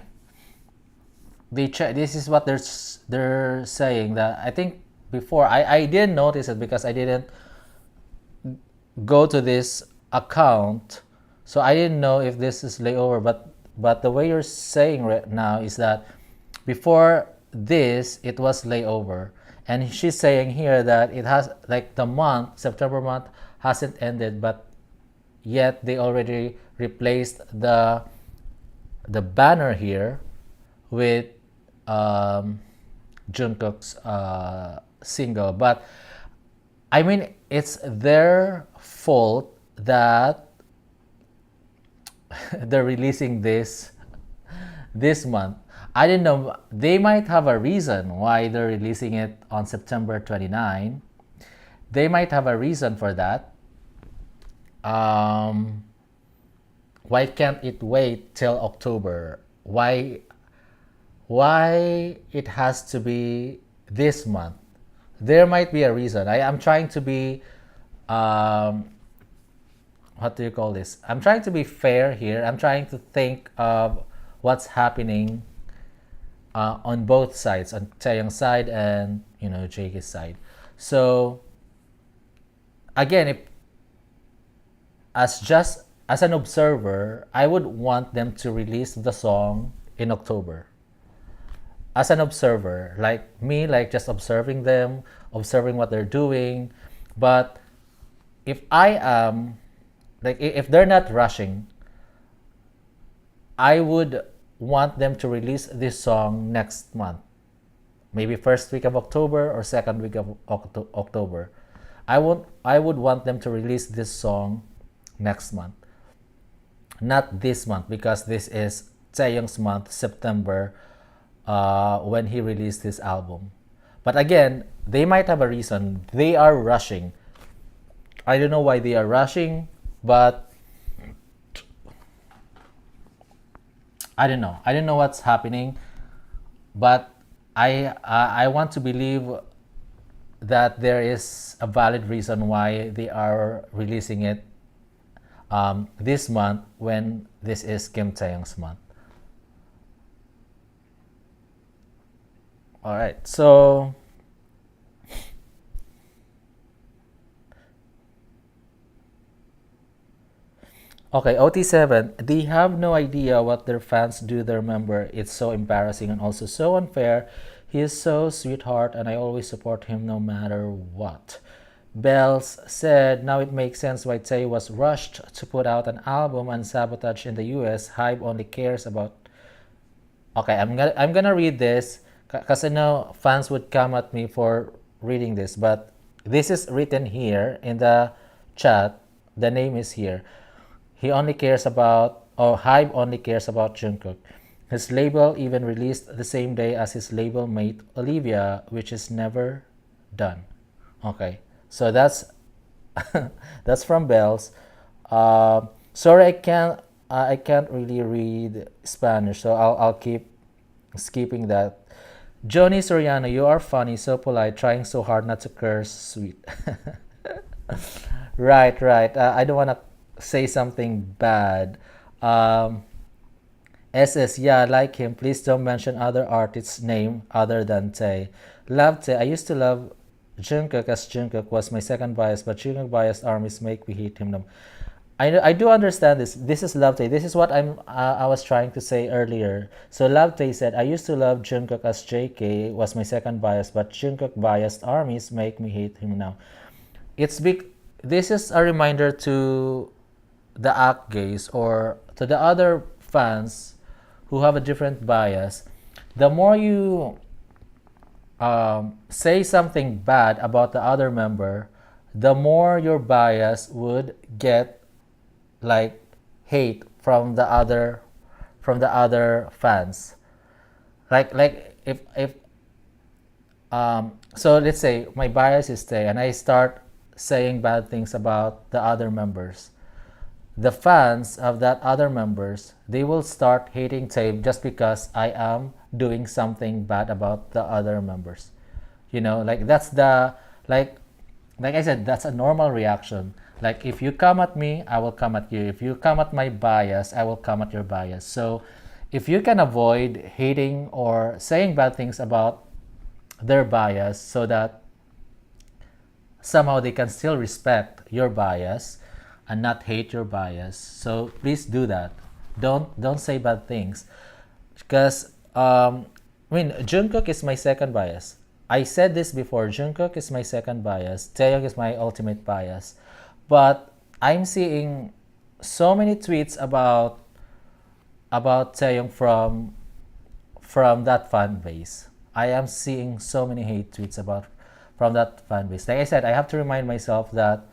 This is what they're saying, that I think before I didn't notice it because I didn't go to this account, so I didn't know if this is layover, but the way you're saying right now is that before this it was layover, and she's saying here that it has, like, the month September month hasn't ended, but yet they already replaced the banner here with Jungkook's single. But I mean, it's their fault that they're releasing this month. I didn't know. They might have a reason why they're releasing it on September 29. They might have a reason for that. Why can't it wait till October? Why it has to be this month? There might be a reason. I am trying to be, what do you call this? I'm trying to be fair here. I'm trying to think of what's happening on both sides, on Taehyung's side and JK's side. So again, if as an observer, I would want them to release the song in October. As an observer, like me, like just observing them, observing what they're doing. But if I am, like, if they're not rushing, I would want them to release this song next month, maybe first week of October or second week of October. I would want them to release this song next month, not this month, because this is Taehyung's month, September, when he released this album. But again, they might have a reason. They are rushing. I don't know why they are rushing, but I don't know. I don't know what's happening, but I want to believe that there is a valid reason why they are releasing it this month when this is Kim Taehyung's month. All right, so okay, OT7, they have no idea what their fans do their member. It's so embarrassing and also so unfair. He is so sweetheart and I always support him no matter what. Bells said, now it makes sense why Tay was rushed to put out an album and sabotage in the US. Hype only cares about. Okay, I'm gonna read this because I know fans would come at me for reading this, but this is written here in the chat. The name is here. He only cares about, or Hybe only cares about Jungkook. His label even released the same day as his label mate Olivia, which is never done. Okay, so that's from Bells. Sorry, I can't really read Spanish, so I'll keep skipping that. Johnny Soriano, you are funny, so polite, trying so hard not to curse. Sweet. Right, right. I don't want to say something bad. SS, yeah, I like him. Please don't mention other artists' name other than Tae. Love Tae. I used to love Jungkook as Jungkook was my second bias, but Jungkook biased armies make me hate him. No. I do understand this. This is Love Tae. This is what I was trying to say earlier. So Love Tae said, I used to love Jungkook as JK was my second bias, but Jungkook biased armies make me hate him now. It's big. This is a reminder to the act gays or to the other fans who have a different bias. The more you say something bad about the other member, the more your bias would get like hate from the other fans. Like if so let's say my bias is Tay and I start saying bad things about the other members, the fans of that other members, they will start hating Tay just because I am doing something bad about the other members. You know, like that's the like I said, that's a normal reaction. Like if you come at me, I will come at you. If you come at my bias, I will come at your bias. So if you can avoid hating or saying bad things about their bias so that somehow they can still respect your bias and not hate your bias. So please do that. Don't say bad things because I mean Jungkook is my second bias. I said this before. Jungkook is my second bias. Taehyung is my ultimate bias. But I'm seeing so many tweets about Taehyung from that fan base. I am seeing so many hate tweets about from that fan base. Like I said, I have to remind myself that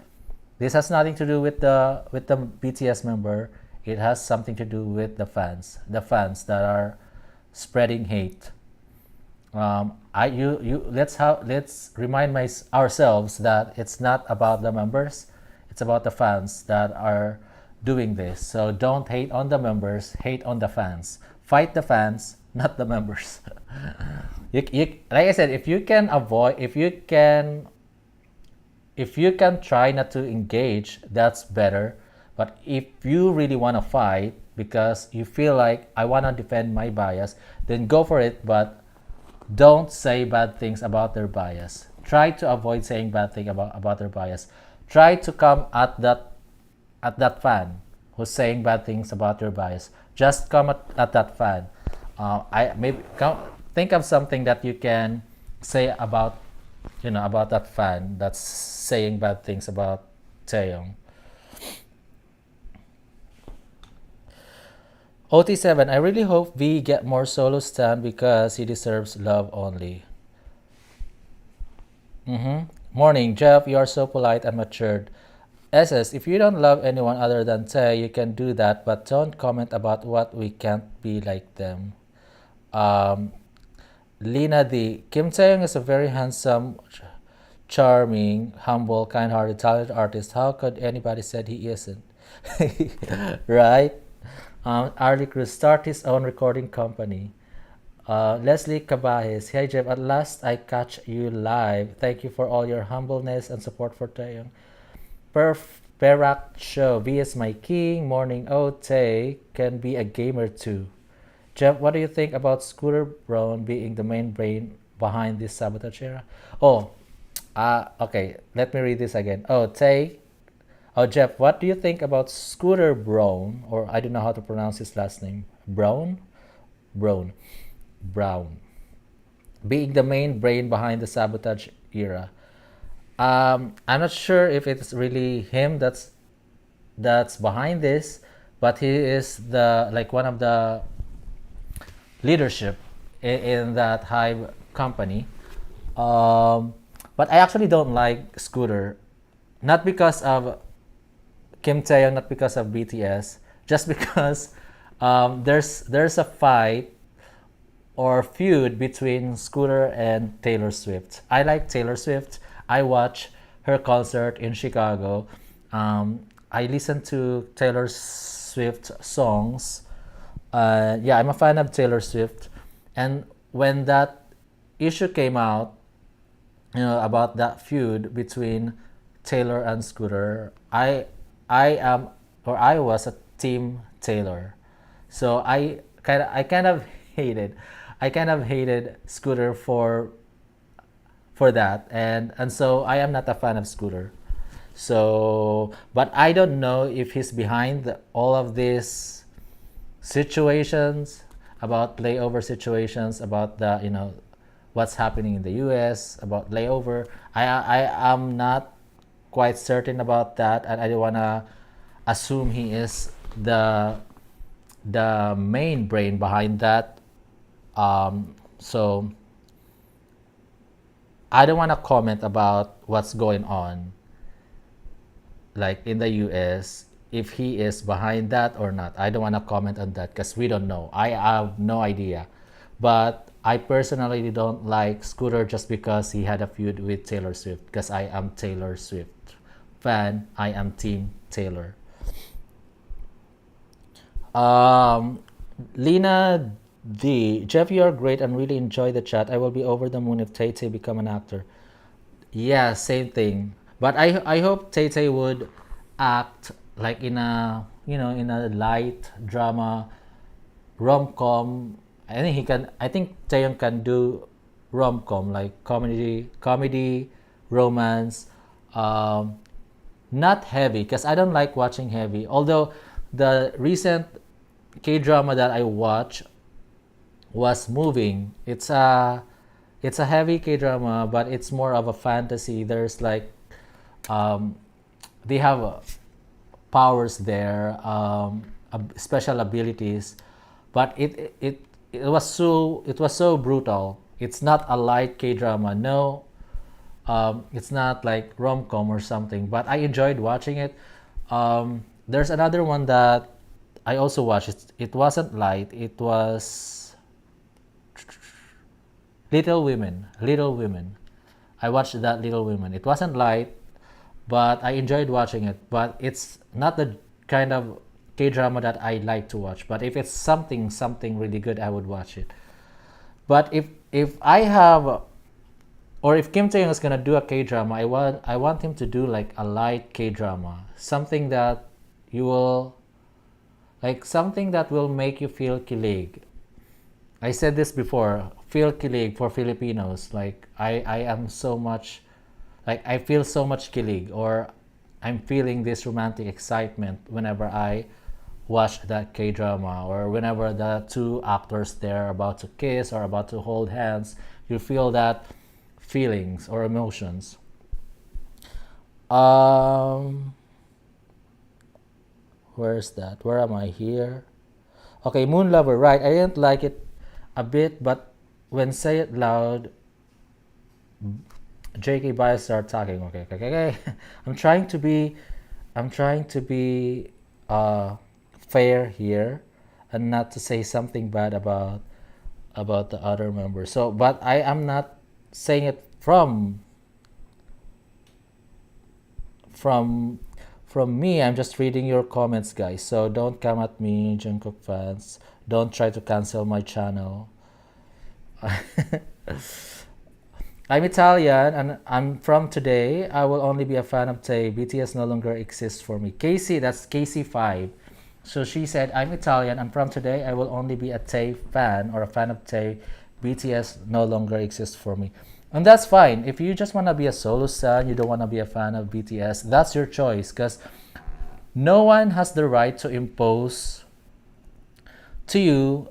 this has nothing to do with the BTS member. It has something to do with the fans that are spreading hate. Let's remind ourselves that it's not about the members, it's about the fans that are doing this. So don't hate on the members, hate on the fans. Fight the fans, not the members. Like I said, if you can try not to engage, that's better. But if you really want to fight because you feel like I want to defend my bias, then go for it. But don't say bad things about their bias. Try to avoid saying bad things about their bias. Try to come at that fan who's saying bad things about your bias. Just come at that fan. Think of something that you can say about that fan that's saying bad things about Taehyung. OT7, I really hope V get more solo stand because he deserves love only. Morning, Jeff. You are so polite and matured. SS, if you don't love anyone other than Tay, you can do that, but don't comment about what we can't be like them. Um, Lina D. Kim Taeyong is a very handsome, charming, humble, kind-hearted, talented artist. How could anybody said he isn't? Right? Arlie Cruz start his own recording company. Leslie Cabajes. Hey Jeff, at last I catch you live. Thank you for all your humbleness and support for Taeyong. Perak Show. V is my king. Morning Tay can be a gamer too. Jeff, what do you think about Scooter Braun being the main brain behind this sabotage era? Oh, okay. Let me read this again. Oh, Tay. Oh, Jeff, what do you think about Scooter Braun, or I don't know how to pronounce his last name, Brown, Brown, Brown, being the main brain behind the sabotage era? I'm not sure if it's really him that's behind this, but he is the like one of the leadership in that Hive company. Um, but I actually don't like Scooter, not because of Kim Taehyung, not because of BTS, just because there's a fight or feud between Scooter and Taylor Swift. I like Taylor Swift. I watch her concert in Chicago. I listen to Taylor Swift songs. Yeah, I'm a fan of Taylor Swift. And when that issue came out, about that feud between Taylor and Scooter, I am or I was a team Taylor. So I kind of hated I kind of hated Scooter for that, and so I am not a fan of Scooter. So, but I don't know if he's behind all of these situations, about layover situations, about the what's happening in the U.S. about layover. I am not quite certain about that, and I don't wanna assume he is the main brain behind that. So I don't want to comment about what's going on, like in the US, if he is behind that or not. I don't want to comment on that because we don't know. I have no idea. But I personally don't like Scooter just because he had a feud with Taylor Swift, because I am Taylor Swift fan. I am Team Taylor. Um, Lena D. Jeff, you are great and really enjoy the chat. I will be over the moon if Tay Tay become an actor. Yeah, same thing. But I hope Tay Tay would act like in a in a light drama rom com. I think Taeyong can do rom com, like comedy, romance. Um, Not heavy because I don't like watching heavy. Although the recent K drama that I watched was moving. It's a heavy K drama, but it's more of a fantasy. There's like um, they have powers there, special abilities, but it was so brutal. It's not a light K drama. No, it's not like rom com or something. But I enjoyed watching it. There's another one that I also watched. It wasn't light. It was Little Women. Little Women. I watched that Little Women. It wasn't light, but I enjoyed watching it. But it's not the kind of K drama that I like to watch. But if it's something really good, I would watch it. But if I have or if Kim Tae Young is gonna do a K drama, I want him to do like a light K drama, something that you will something that will make you feel kilig. I said this before, feel kilig for Filipinos. Like I am so much, like I feel so much kilig, or I'm feeling this romantic excitement whenever I watch that K drama, or whenever the two actors there are about to kiss or about to hold hands. You feel that feelings or emotions. Um, where's that? Where am I here? Okay, Moon Lover, right. I didn't like it a bit, but when say it loud, JK bias start talking. Okay, okay, okay. I'm trying to be, I'm trying to be uh, fair here, and not to say something bad about the other members. So, but I am not saying it from from me. I'm just reading your comments, guys. So don't come at me, Jungkook fans. Don't try to cancel my channel. I'm Italian and I'm from today. I will only be a fan of Tay. BTS no longer exists for me. Casey, that's Casey 5. So she said, I'm Italian. I'm from today. I will only be a Tay fan or a fan of Tay. BTS no longer exists for me. And that's fine. If you just want to be a solo stan, you don't want to be a fan of BTS, that's your choice. Because no one has the right to impose to you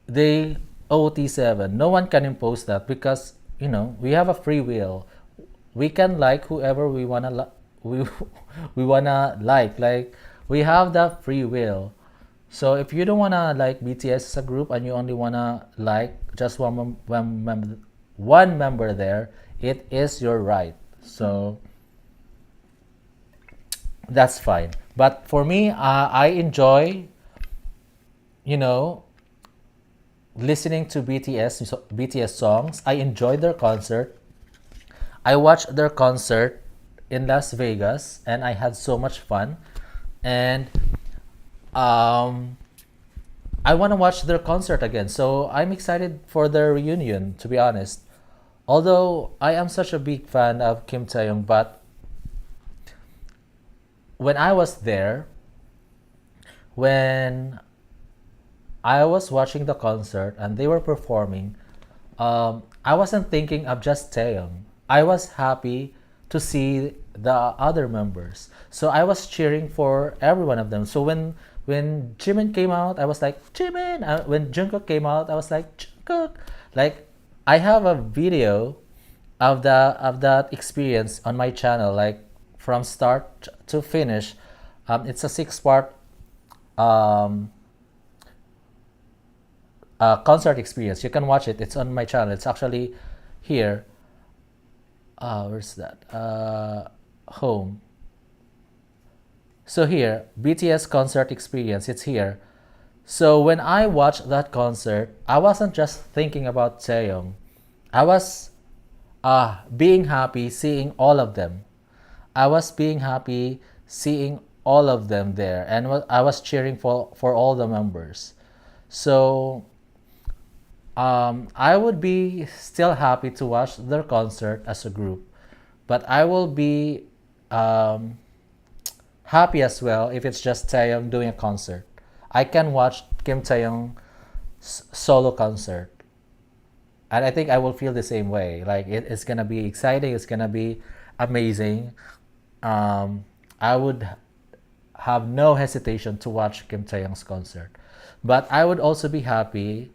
the OT7. No one can impose that because we have a free will. We can like whoever we wanna we wanna like we have that free will. So if you don't wanna like BTS as a group and you only wanna like just one member there, it is your right. So that's fine. But for me, I enjoy you know listening to BTS songs. I enjoyed their concert. I watched their concert in Las Vegas and I had so much fun. And um, I want to watch their concert again. So I'm excited for their reunion, to be honest. Although I am such a big fan of Kim Taehyung, but when I was there, when I was watching the concert and they were performing, I wasn't thinking of just Taehyung. I was happy to see the other members. So I was cheering for every one of them. So when Jimin came out, I was like Jimin. When Jungkook came out, I was like Jungkook. Like I have a video of that experience on my channel, like from start to finish. It's a 6-part um, concert experience. You can watch it. It's on my channel. It's actually here. Where's that? Home. So here, BTS concert experience. It's here. So when I watched that concert, I wasn't just thinking about Taehyung. I was being happy seeing all of them. I was being happy seeing all of them there, and I was cheering for all the members. So I would be still happy to watch their concert as a group, but I will be happy as well if it's just Taehyung doing a concert. I can watch Kim Taehyung solo concert, and I think I will feel the same way. Like it's gonna be exciting. It's gonna be amazing. I would have no hesitation to watch Kim Taehyung's concert, but I would also be happy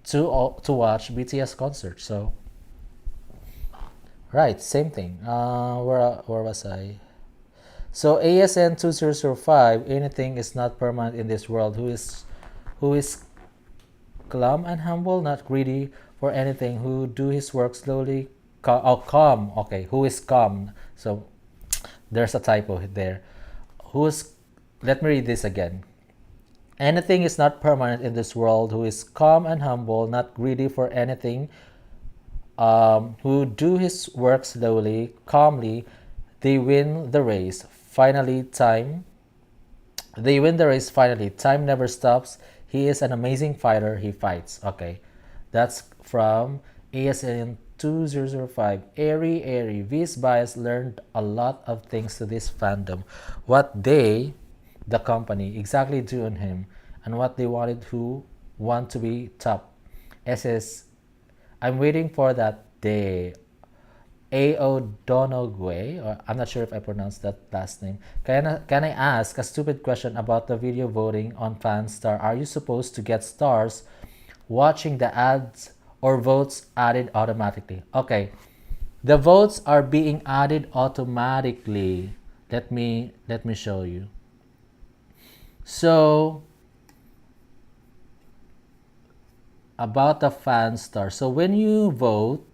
to watch BTS concert. So right, same thing. Where was I? So ASN 2005. Anything is not permanent in this world. Who is calm and humble, not greedy for anything. Who do his work slowly. Calm. Okay, who is calm? So there's a typo there. Who's Let me read this again. Anything is not permanent in this world. Who is calm and humble, not greedy for anything. Who do his work slowly, calmly. They win the race. Finally, time. They win the race finally. Time never stops. He is an amazing fighter. He fights. Okay, that's from ASN 2005. Airy. V's bias learned a lot of things to this fandom. What they, the company, exactly do on him, and what they wanted who want to be top. SS, I'm waiting for that day. A.O. Donogwe, or I'm not sure if I pronounced that last name. Can I ask a stupid question about the video voting on Fanstar? Are you supposed to get stars watching the ads or votes added automatically? Okay, the votes are being added automatically. Let me show you. So about the Fanstar. So when you vote,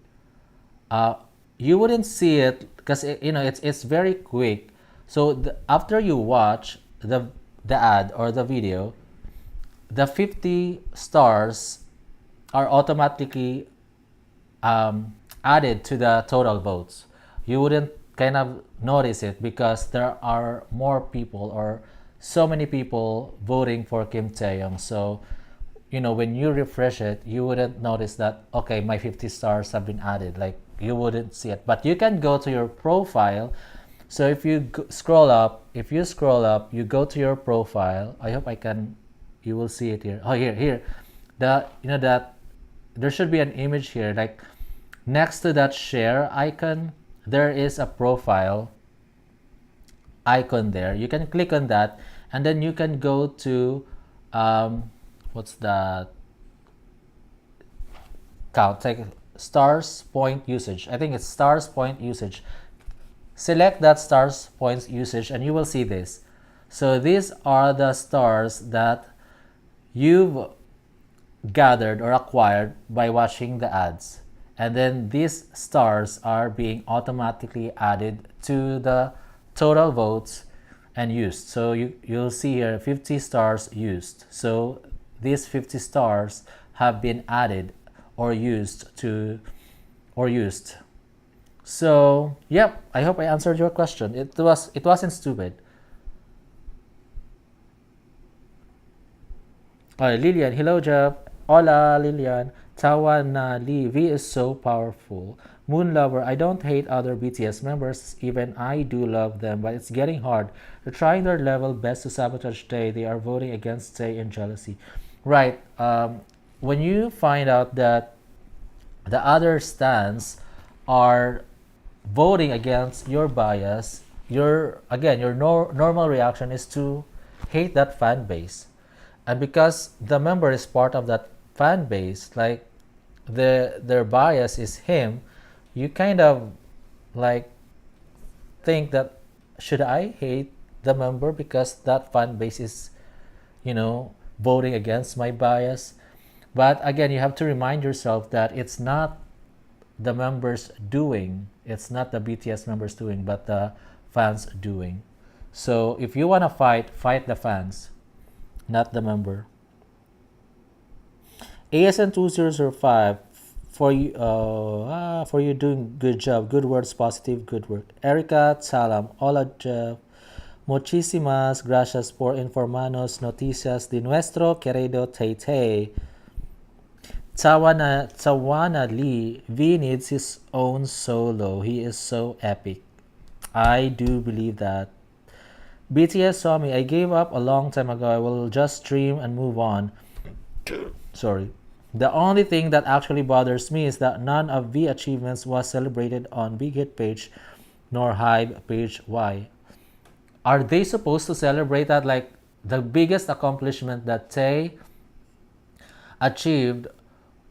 you wouldn't see it because it's very quick. So after you watch the ad or the video, the 50 stars are automatically added to the total votes. You wouldn't kind of notice it because there are more people or so many people voting for Kim Taeyong. So, when you refresh it, you wouldn't notice that, okay, my 50 stars have been added. Like, you wouldn't see it. But you can go to your profile. So if you scroll up, you go to your profile. I hope you will see it here. Oh, here. That there should be an image here, like next to that share icon there is a profile icon there. You can click on that, and then you can go to what's that count, like stars point usage. I think it's stars point usage. Select that stars points usage and you will see this. So these are the stars that you've gathered or acquired by watching the ads. And then these stars are being automatically added to the total votes and used. So you'll see here 50 stars used. So these 50 stars have been added or used. So, yep, I hope I answered your question. It wasn't stupid. Lilian, hello Jeff. Hola Lilian. Tawa na Lee, V is so powerful. Moon Lover, I don't hate other BTS members, even I do love them, but it's getting hard. They're trying their level best to sabotage Tay. They are voting against Tay in jealousy. Right. When you find out that the other stands are voting against your bias, your normal reaction is to hate that fan base. And because the member is part of that fan base, like their bias is him, you kind of like think that should I hate the member because that fan base is, voting against my bias. But again, you have to remind yourself that it's not the members doing, it's not the BTS members doing, but the fans doing. So if you want to fight the fans, not the member. ASN 2005, for you doing good job, good words, positive, good work. Erica Salam, hola Jeff. Muchísimas gracias por informarnos noticias de nuestro querido Tay. Tawana Lee, V needs his own solo. He is so epic. I do believe that. BTS saw me. I gave up a long time ago. I will just stream and move on. Sorry. The only thing that actually bothers me is that none of V achievements was celebrated on Big Hit page nor Hype page. Why? Are they supposed to celebrate that? Like the biggest accomplishment that Tay achieved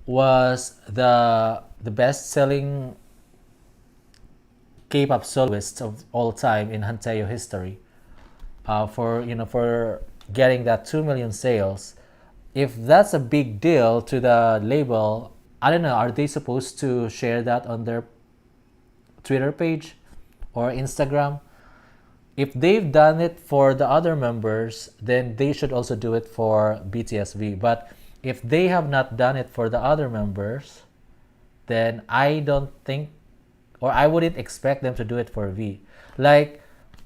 was the best-selling K-pop soloist of all time in Hanteo history. For getting that 2 million sales. If that's a big deal to the label, I don't know, are they supposed to share that on their Twitter page or Instagram? If they've done it for the other members, then they should also do it for BTS V. But if they have not done it for the other members, then I don't think, or I wouldn't expect them to do it for V. Like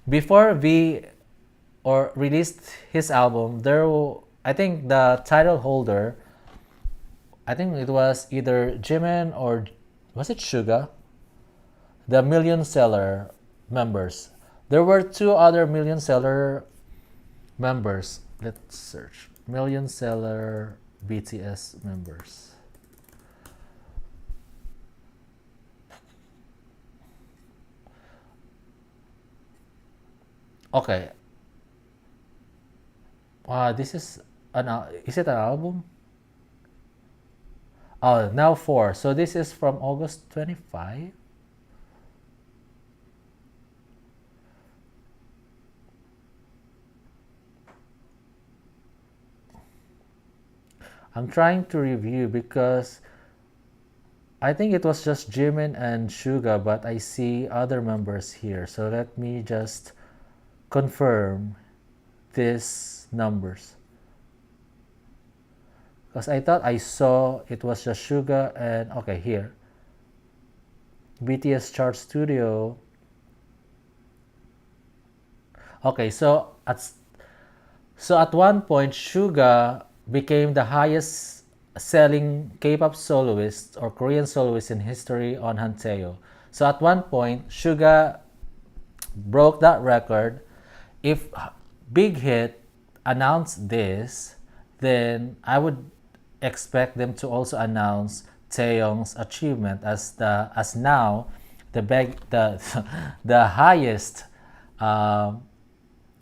before V or released his album, I think the title holder, I think it was either Jimin or was it Suga? The million seller members. There were two other million seller members. Let's search. Million seller BTS members. Okay. This is is it an album? Oh, now 4. So this is from August 25. I'm trying to review because I think it was just Jimin and Suga, but I see other members here. So let me just confirm these numbers. Because I thought I saw it was just Suga and okay here. BTS Chart Studio. Okay, so at one point Suga became the highest selling K-pop soloist or Korean soloist in history on Hanteo. So at one point Suga broke that record. If Big Hit announced this, then I would expect them to also announce Taehyung's achievement as now the the highest um,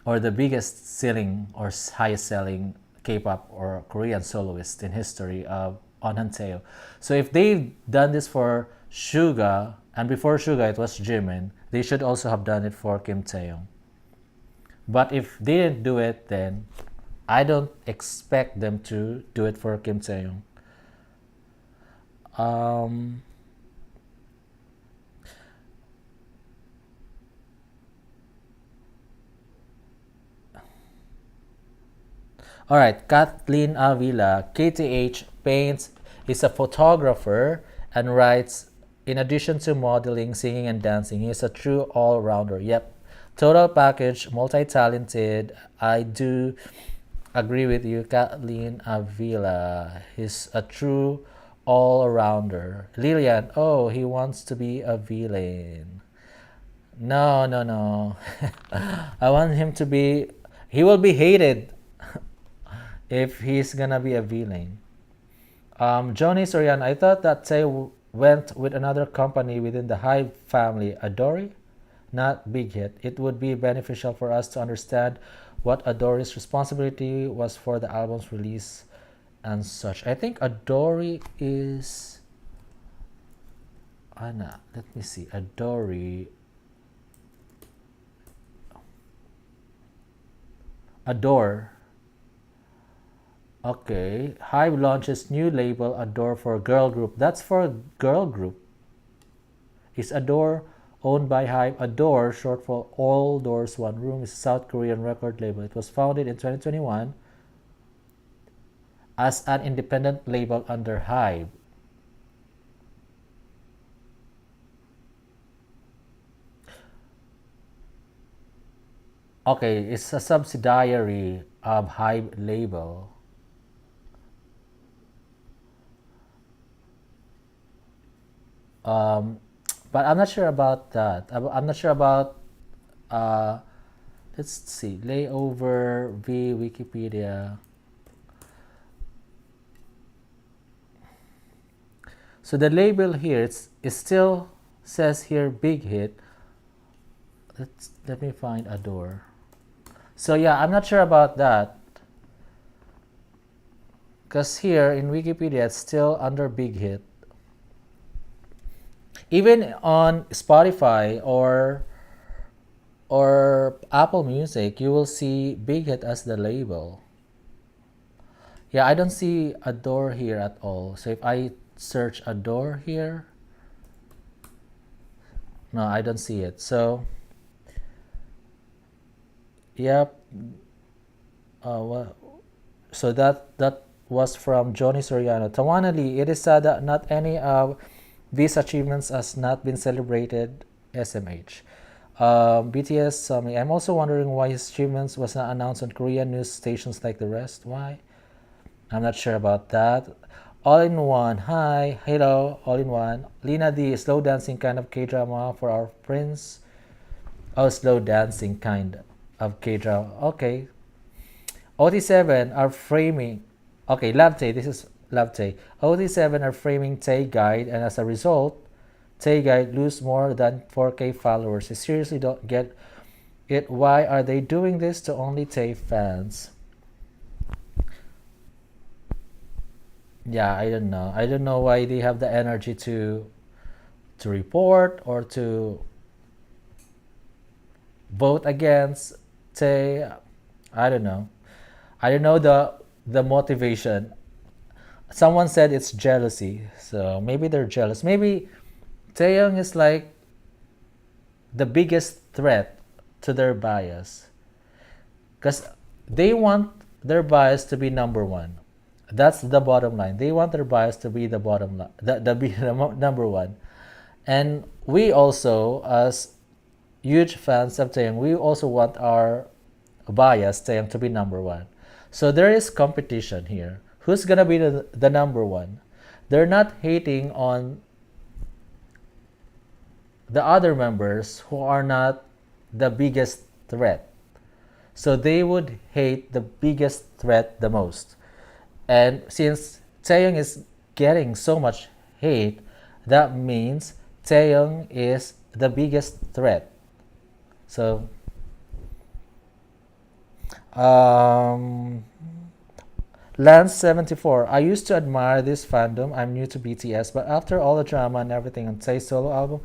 or the biggest selling or highest selling K-pop or Korean soloist in history of on Hanteo. So if they've done this for Suga and before Suga it was Jimin, they should also have done it for Kim Taehyung. But if they didn't do it, then I don't expect them to do it for Kim Taehyung. Um, all right, Kathleen Avila, KTH paints, is a photographer and writes. In addition to modeling, singing, and dancing, he is a true all-rounder. Yep, total package, multi-talented. I do agree with you, Kathleen Avila. He's a true all-rounder. Lillian, oh, he wants to be a villain. No, no, no. I want him to be. He will be hated if he's gonna be a villain. Johnny Sorian, I thought that Tay went with another company within the Hive family, Adori, not Big Hit. It would be beneficial for us to understand what Adori's responsibility was for the album's release and such. I think Adori is. Anna, let me see. Adori. Adore. Okay, Hive launches new label Adore for girl group. That's for girl group. Is Adore owned by Hive? Adore, short for All Doors One Room, is a South Korean record label. It was founded in 2021 as an independent label under Hive. Okay, it's a subsidiary of Hive label. Um, but I'm not sure about that. I'm not sure about. Uh, let's see. Layover v Wikipedia. So the label here it still says here Big Hit. Let me find Adore. So yeah, I'm not sure about that. Because here in Wikipedia it's still under Big Hit. Even on Spotify or Apple Music, you will see Big Hit as the label. Yeah, I don't see Adore here at all. So if I search Adore here, no, I don't see it. So, yep. So that was from Johnny Soriano. Tawana Lee, it is sad that not any of these achievements has not been celebrated. SMH. BTS Sami. I'm also wondering why his achievements was not announced on Korean news stations like the rest. Why? I'm not sure about that. All in One. Hi. Hello. All in One. Lina D. Slow dancing kind of K-drama for our prince. Oh, slow dancing kind of K-drama. Okay. OT7 are framing. Okay, Labte. This is Labte. OT7 are framing Tay Guide, and as a result, Tay Guide lose more than 4K followers. I seriously don't get it. Why are they doing this to only Tay fans? Yeah, I don't know. I don't know why they have the energy to report or to vote against Tay. I don't know. I don't know the motivation. Someone said it's jealousy, so maybe they're jealous. Maybe Taehyung is like the biggest threat to their bias, because they want their bias to be number one. That's the bottom line. They want their bias to be the bottom line, the number one. And we also, as huge fans of Taeyong, we also want our bias Taeyong to be number one. So there is competition here. Who's gonna be the number one? They're not hating on the other members who are not the biggest threat. So they would hate the biggest threat the most. And since Taeyong is getting so much hate, that means Taeyong is the biggest threat. So, um, Lance74, I used to admire this fandom. I'm new to BTS, but after all the drama and everything on Tae's solo album,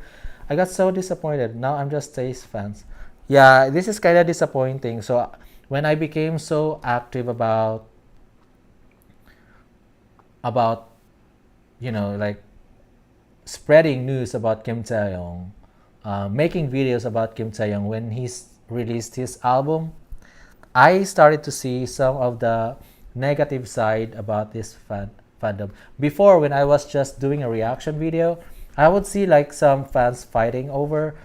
I got so disappointed. Now I'm just Tae's fans. Yeah, this is kind of disappointing. So when I became so active about like spreading news about Kim Taehyung, making videos about Kim Taehyung when he's released his album, I started to see some of the negative side about this fandom. Before, when I was just doing a reaction video, I would see like some fans fighting over,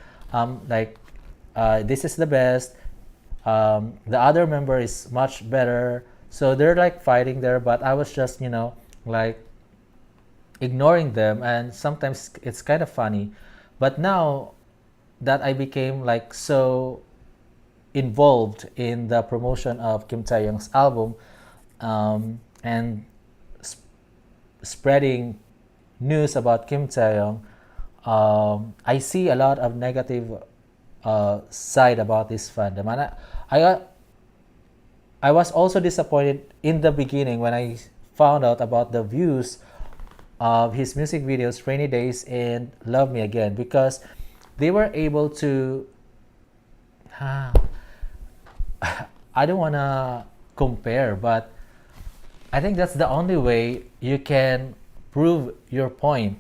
like, this is the best, the other member is much better. So they're like fighting there, but I was just, like ignoring them, and sometimes it's kind of funny. But now that I became like so involved in the promotion of Kim Taehyung's album, and spreading news about Kim Taehyung, I see a lot of negative side about this fandom, and I was also disappointed in the beginning when I found out about the views of his music videos Rainy Days and Love Me Again, because they were able to I don't want to compare, but I think that's the only way you can prove your point,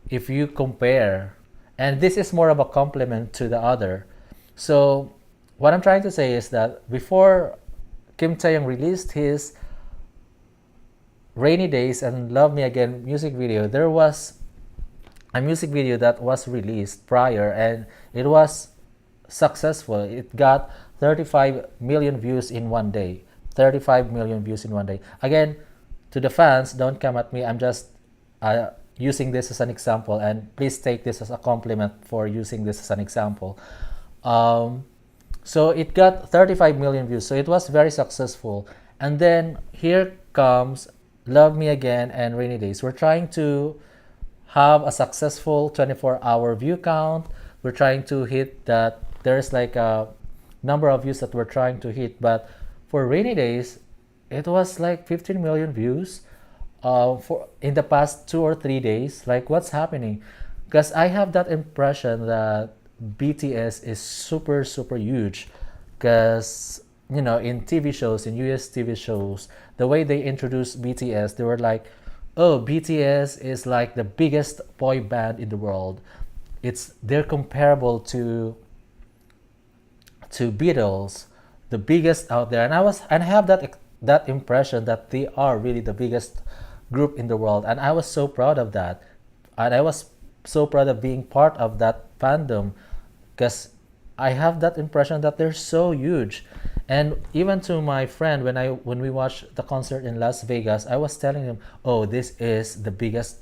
if you compare. And this is more of a compliment to the other. So what I'm trying to say is that before Kim Taehyung released his Rainy Days and Love Me Again music video, there was a music video that was released prior, and it was successful. It got 35 million views in one day. 35 million views in one day. Again, to the fans, don't come at me. I'm just using this as an example, and please take this as a compliment for using this as an example. So it got 35 million views, so it was very successful. And then here comes Love Me Again and Rainy Days. We're trying to have a successful 24-hour view count. We're trying to hit that. There's like a number of views that we're trying to hit, but for Rainy Days, it was like 15 million views for in the past 2 or 3 days. Like, what's happening? Because I have that impression that BTS is super super huge, because in TV shows, in US TV shows, the way they introduced BTS, they were like, oh, BTS is like the biggest boy band in the world. They're comparable to Beatles, the biggest out there. And I have that impression that they are really the biggest group in the world, and I was so proud of that. And I was so proud of being part of that fandom, because I have that impression that they're so huge. And even to my friend, when we watched the concert in Las Vegas, I was telling him, oh, this is the biggest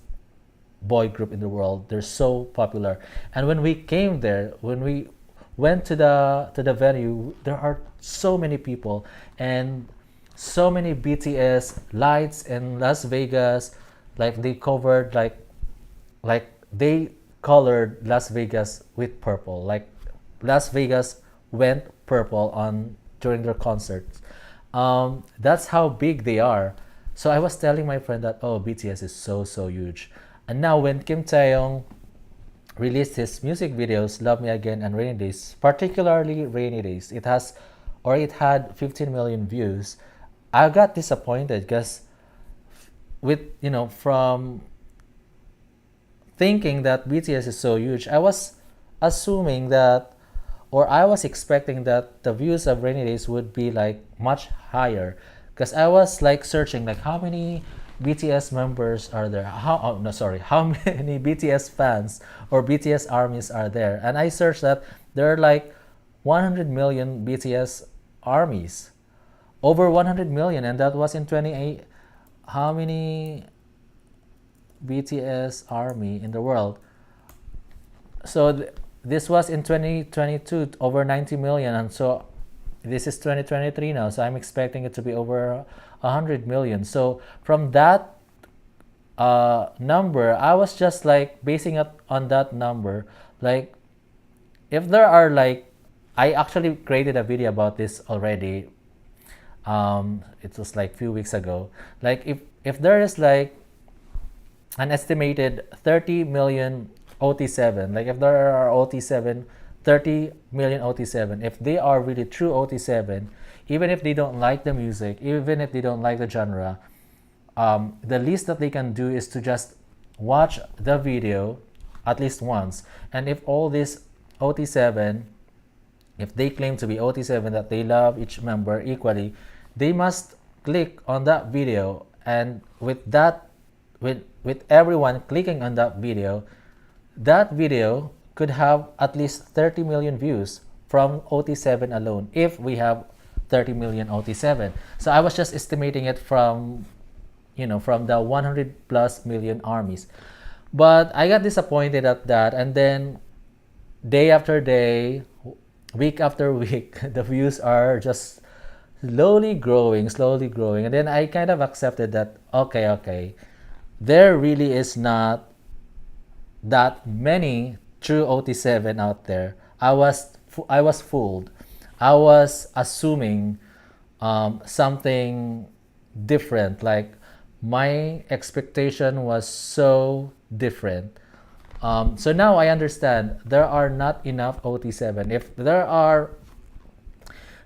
boy group in the world. They're so popular. And when we came there, when we went to the venue, there are so many people and so many BTS lights in Las Vegas. Like, they covered like they colored Las Vegas with purple. Like, Las Vegas went purple on during their concerts. That's how big they are. So I was telling my friend that, oh, BTS is so so huge. And now when Kim Taehyung released his music videos, Love Me Again and Rainy Days, particularly Rainy Days, it had 15 million views. I got disappointed, because with from thinking that BTS is so huge, I was assuming that, or I was expecting that the views of Rainy Days would be like much higher, because I was like searching like how many BTS members are there? How oh, no sorry, how many BTS fans or BTS armies are there? And I searched that there are like 100 million BTS armies, over 100 million, and that was in 28. How many BTS army in the world? So this was in 2022, over 90 million, and so this is 2023 now, so I'm expecting it to be over 100 million. So from that number, I was just like basing it on that number. Like, if there are like, I actually created a video about this already. It was like a few weeks ago. Like, if there is like an estimated 30 million OT7, like if there are OT7, 30 million OT7, if they are really true OT7, even if they don't like the music, even if they don't like the genre, the least that they can do is to just watch the video at least once. And if all these OT7, if they claim to be OT7, that they love each member equally, they must click on that video, and with that, with everyone clicking on that video could have at least 30 million views from OT7 alone, if we have 30 million OT7. So I was just estimating it from from the 100 plus million armies. But I got disappointed at that, and then day after day, week after week, the views are just slowly growing. And then I kind of accepted that, okay, there really is not that many true OT7 out there. I was fooled. I was assuming something different. Like, my expectation was so different. So now I understand there are not enough OT7.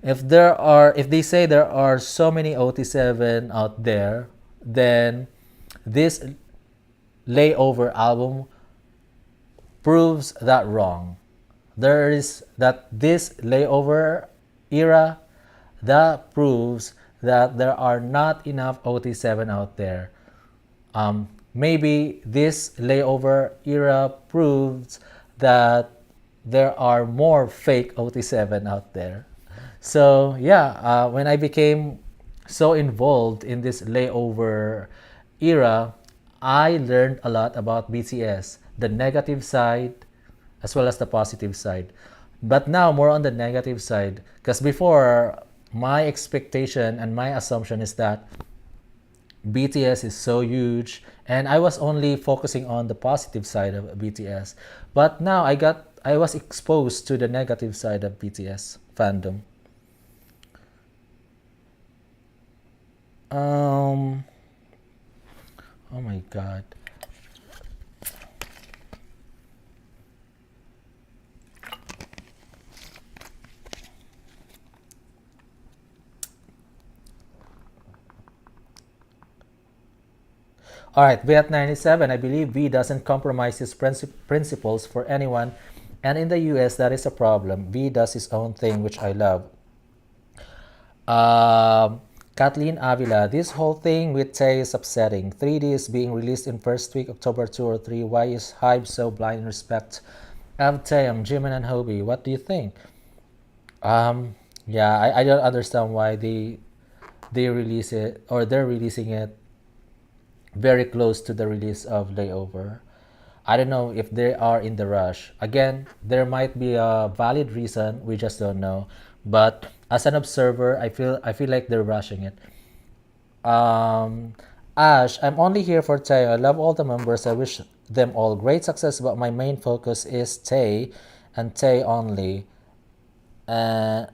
If they say there are so many OT7 out there, then this layover album proves that wrong. There is that this layover era, that proves that there are not enough OT7 out there. Maybe this layover era proves that there are more fake OT7 out there. So yeah, when I became so involved in this layover era, I learned a lot about BTS, the negative side as well as the positive side. But now more on the negative side, because before, my expectation and my assumption is that BTS is so huge, and I was only focusing on the positive side of BTS. But now I was exposed to the negative side of BTS fandom. Um, oh my god. All right, Viet97, I believe V doesn't compromise his principles for anyone, and in the US, that is a problem. V does his own thing, which I love. Kathleen Avila, this whole thing with Tay is upsetting. 3D is being released in first week, October 2 or 3. Why is Hype so blind in respect of Taehyung, Jimin, and Hobie? What do you think? Yeah, I don't understand why they release it, or they're releasing it very close to the release of Layover. I don't know if they are in the rush. Again, there might be a valid reason, we just don't know. But as an observer, I feel like they're rushing it. Um, Ash, I'm only here for Tay. I love all the members. I wish them all great success, but my main focus is Tay and Tay only. Uh,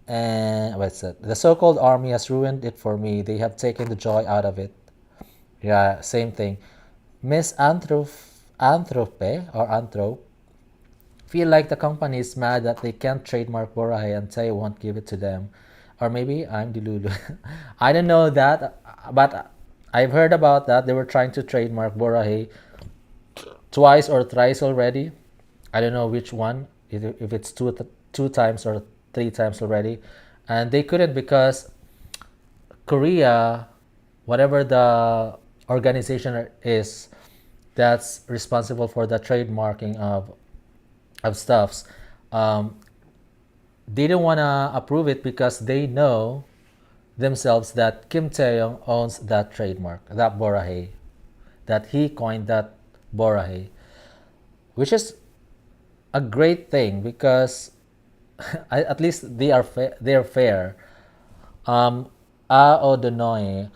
and what's it? The so-called army has ruined it for me. They have taken the joy out of it. Yeah, same thing. Miss Anthrope or Anthrop feel like the company is mad that they can't trademark Borahay and Tay won't give it to them. Or maybe I'm Delulu. I don't know that, but I've heard about that. They were trying to trademark Borahae twice or thrice already. I don't know which one, if it's two times or three times already, and they couldn't because Korea, whatever the organization is that's responsible for the trademarking of stuffs, um, they didn't want to approve it because they know themselves that Kim Taehyung owns that trademark, that Borahae, that he coined that Borahae, which is a great thing because at least they're fair. Um, Donoy.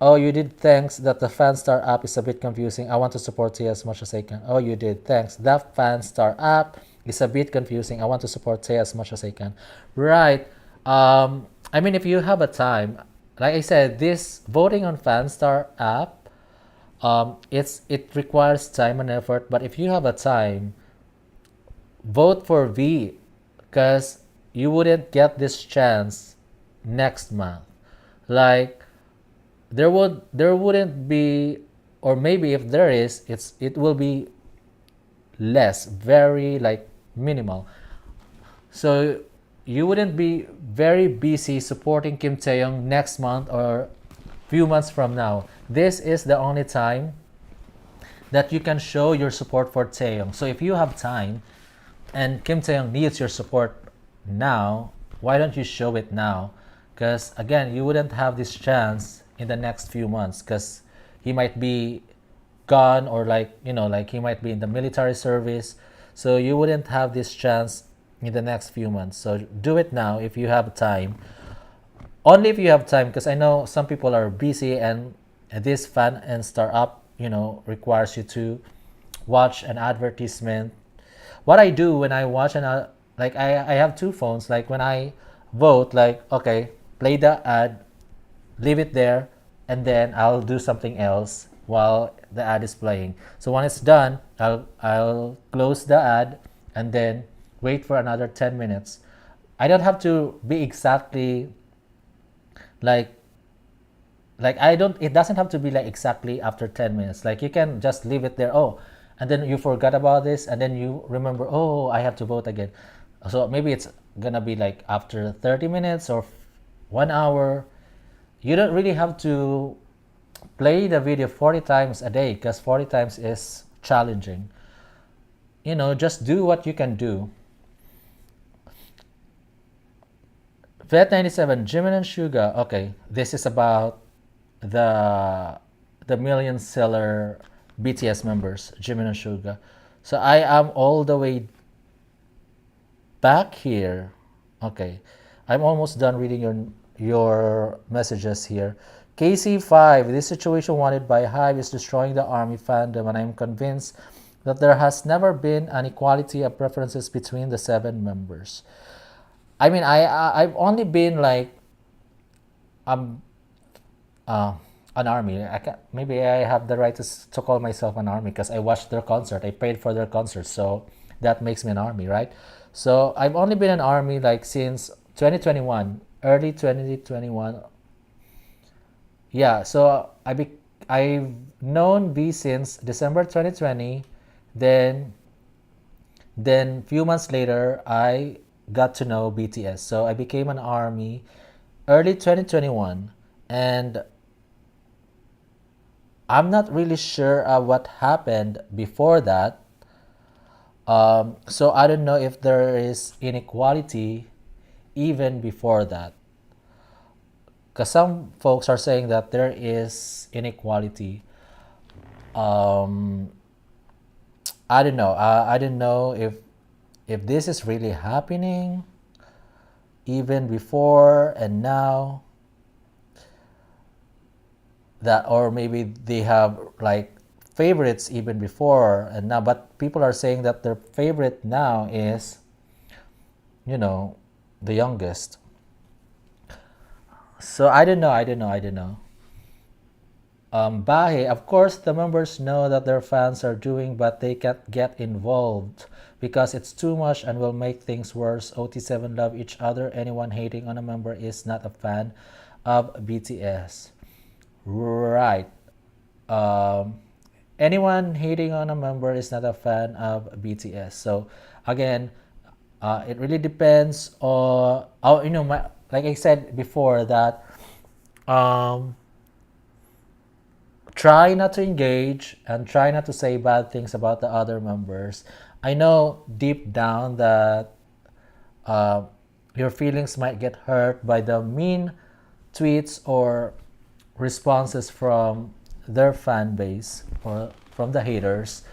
Oh, you did. Thanks. That the Fanstar app is a bit confusing. I want to support Tay as much as I can. Oh, you did. Thanks. That Fanstar app is a bit confusing. I want to support Tay as much as I can. Right. I mean, if you have a time, like I said, this voting on Fanstar app, it requires time and effort. But if you have a time, vote for V, because you wouldn't get this chance next month. Like there wouldn't be, or maybe if there is, it will be less, very like minimal. So you wouldn't be very busy supporting Kim Taehyung next month or few months from now. This is the only time that you can show your support for Taehyung. So if you have time and Kim Taehyung needs your support now, why don't you show it now? Because again, you wouldn't have this chance in the next few months because he might be gone, or like he might be in the military service. So you wouldn't have this chance in the next few months. So do it now if you have time. Only if you have time, because I know some people are busy, and this fan and star up, requires you to watch an advertisement. What I do when I watch like I have two phones. Like when I vote, like okay, play the ad, leave it there, and then I'll do something else while the ad is playing. So when it's done, I'll close the ad and then wait for another 10 minutes. I don't have to be exactly like I don't it doesn't have to be like exactly after 10 minutes. Like you can just leave it there. Oh, and then you forgot about this, and then you remember, oh, I have to vote again. So maybe it's gonna be like after 30 minutes or 1 hour. You don't really have to play the video 40 times a day, because 40 times is challenging. Just do what you can do. Vet97, Jimin and Suga. Okay, this is about the million seller BTS members, Jimin and Suga. So I am all the way back here. Okay, I'm almost done reading your messages here. KC5, this situation wanted by Hive is destroying the army fandom, and I'm convinced that there has never been an equality of preferences between the 7 members. I mean, I've only been like um an army. Maybe I have the right to call myself an army because I watched their concert. I paid for their concert, so that makes me an army, right? So I've only been an army like since 2021, early 2021. Yeah, so I've known V since December 2020. Then few months later I got to know BTS. So I became an army early 2021, and I'm not really sure what happened before that. So I don't know if there is inequality even before that. Because some folks are saying that there is inequality. Um, I don't know. I don't know if this is really happening even before and now, that, or maybe they have like favorites even before and now, but people are saying that their favorite now is the youngest. So I don't know. Bahe, of course the members know that their fans are doing, but they can't get involved because it's too much and will make things worse. OT7 love each other. Anyone hating on a member is not a fan of BTS. Right. Um, anyone hating on a member is not a fan of BTS. So again, it really depends on, oh, like I said before that, um, try not to engage and try not to say bad things about the other members. I know deep down that uh, your feelings might get hurt by the mean tweets or responses from their fan base or from the haters,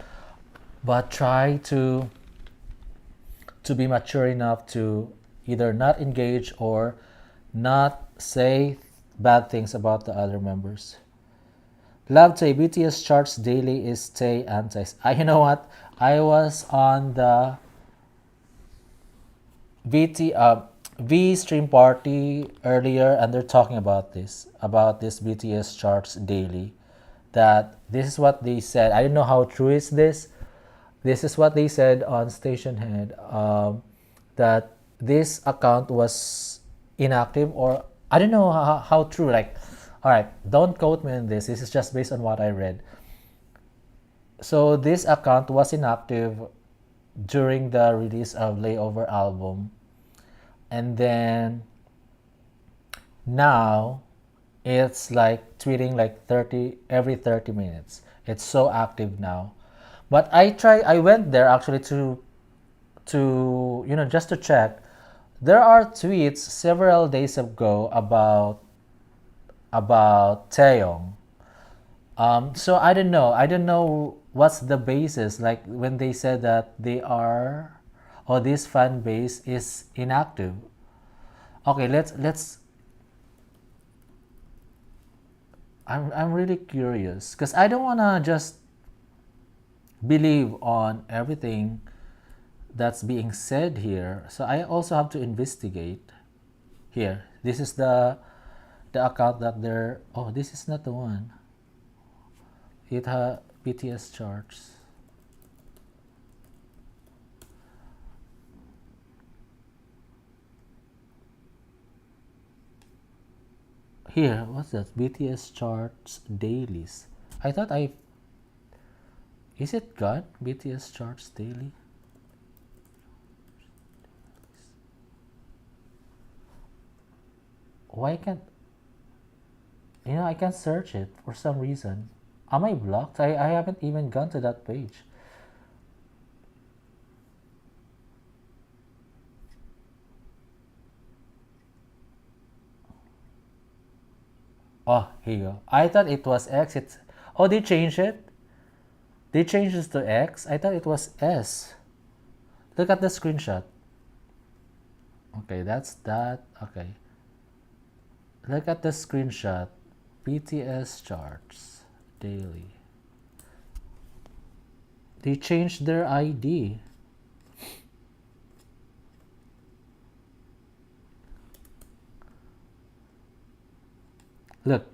but try to be mature enough to either not engage or not say bad things about the other members. Love Tay BTS charts daily is Tay antis. You know what? I was on the VT V stream party earlier, and they're talking about this BTS charts daily. That this is what they said. I don't know how true is this. This is what they said on Station Head. That this account was inactive, or I don't know how true. Like, all right, don't quote me on this. This is just based on what I read. So this account was inactive during the release of Layover album, and then now it's like tweeting like 30 every 30 minutes. It's so active now. But I went there actually to just to check. There are tweets several days ago about Taehyung. So I don't know. I don't know what's the basis, like when they said that they are, or this fan base is inactive. Okay, let's. I'm really curious because I don't wanna just believe on everything that's being said here. So I also have to investigate here. This is the account that they're. Oh, this is not the one. It BTS charts. Here, what's that? BTS charts dailies. I thought I. Is it gone? BTS charts daily? Why can't. I can't search it for some reason. Am I blocked? I haven't even gone to that page. Oh, here you go. I thought it was X. Oh, they changed it? They changed it to X? I thought it was S. Look at the screenshot. Okay, that's that. Okay. Look at the screenshot. BTS charts daily. They changed their ID. Look.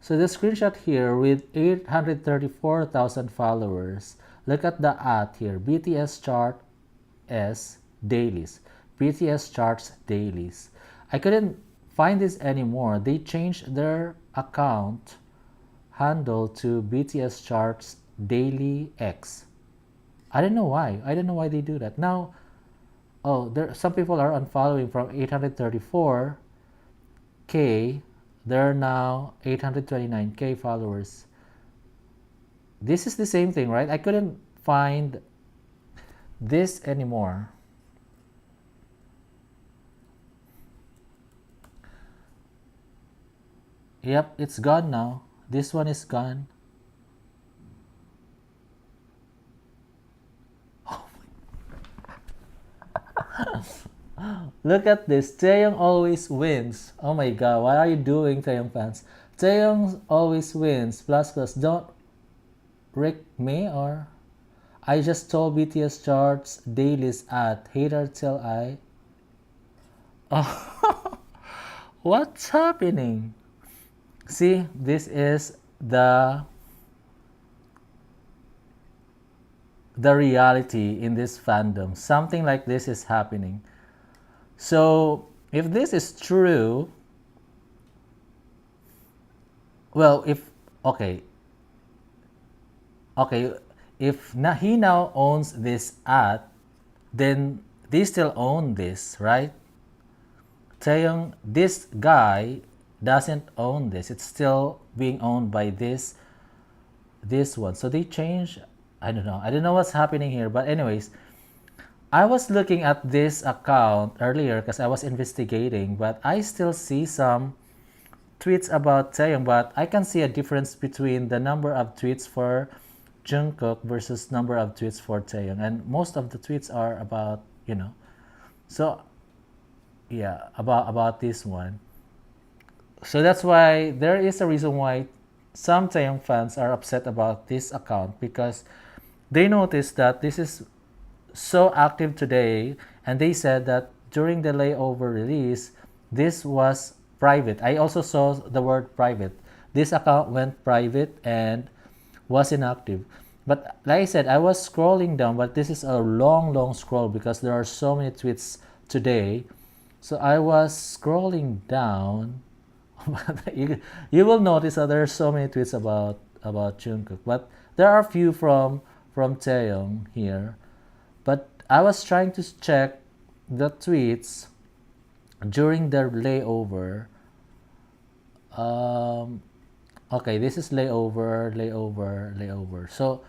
So the screenshot here with 834,000 followers. Look at the at here. BTS chart S dailies. BTS charts dailies. I couldn't find this anymore. They changed their account handle to BTS charts daily X. I don't know why. I don't know why they do that. Now, oh, there some people are unfollowing from 834K. There are now 829K followers. This is the same thing, right? I couldn't find this anymore. Yep, it's gone now. This one is gone. Look at this. Taehyung always wins. Oh my god, what are you doing, Taehyung fans? Taehyung always wins. Plus plus. Don't Rick me or I just told BTS charts dailies at hater till I. Oh, what's happening? See, this is the reality in this fandom. Something like this is happening. So if this is true, well, if okay, okay, if he now owns this at, then they still own this, right? Taeyong, this guy doesn't own this. It's still being owned by this one. So they change. I don't know. I don't know what's happening here. But anyways, I was looking at this account earlier because I was investigating, but I still see some tweets about Taehyung, but I can see a difference between the number of tweets for Jungkook versus number of tweets for Taehyung, and most of the tweets are about, so yeah, about this one. So that's why there is a reason why some Taehyung fans are upset about this account, because they noticed that this is so active today, and they said that during the layover release, this was private. I also saw the word private. This account went private and was inactive. But like I said, I was scrolling down, but this is a long scroll because there are so many tweets today. So I was scrolling down. you will notice that there are so many tweets about Jungkook, but there are a few from Taehyung here. But I was trying to check the tweets during the layover. Okay, this is layover. So,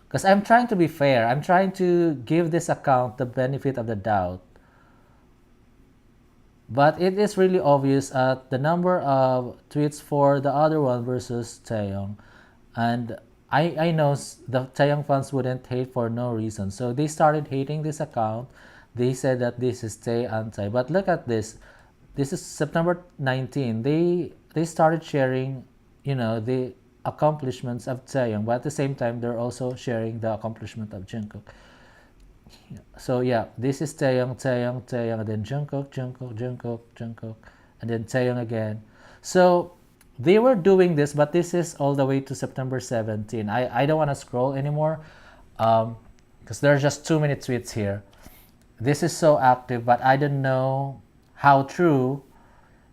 because I'm trying to be fair, I'm trying to give this account the benefit of the doubt. But it is really obvious at the number of tweets for the other one versus Taeyong. And I know the Taeyong fans wouldn't hate for no reason. So they started hating this account. They said that this is Tae anti. But look at this. This is September 19. They started sharing, the accomplishments of Taeyong. But at the same time, they're also sharing the accomplishment of Jungkook. So yeah, this is Taehyung, and then Jungkook, and then Taehyung again. So they were doing this, but this is all the way to September 17. I don't want to scroll anymore because there are just too many tweets here. This is so active, but I don't know how true,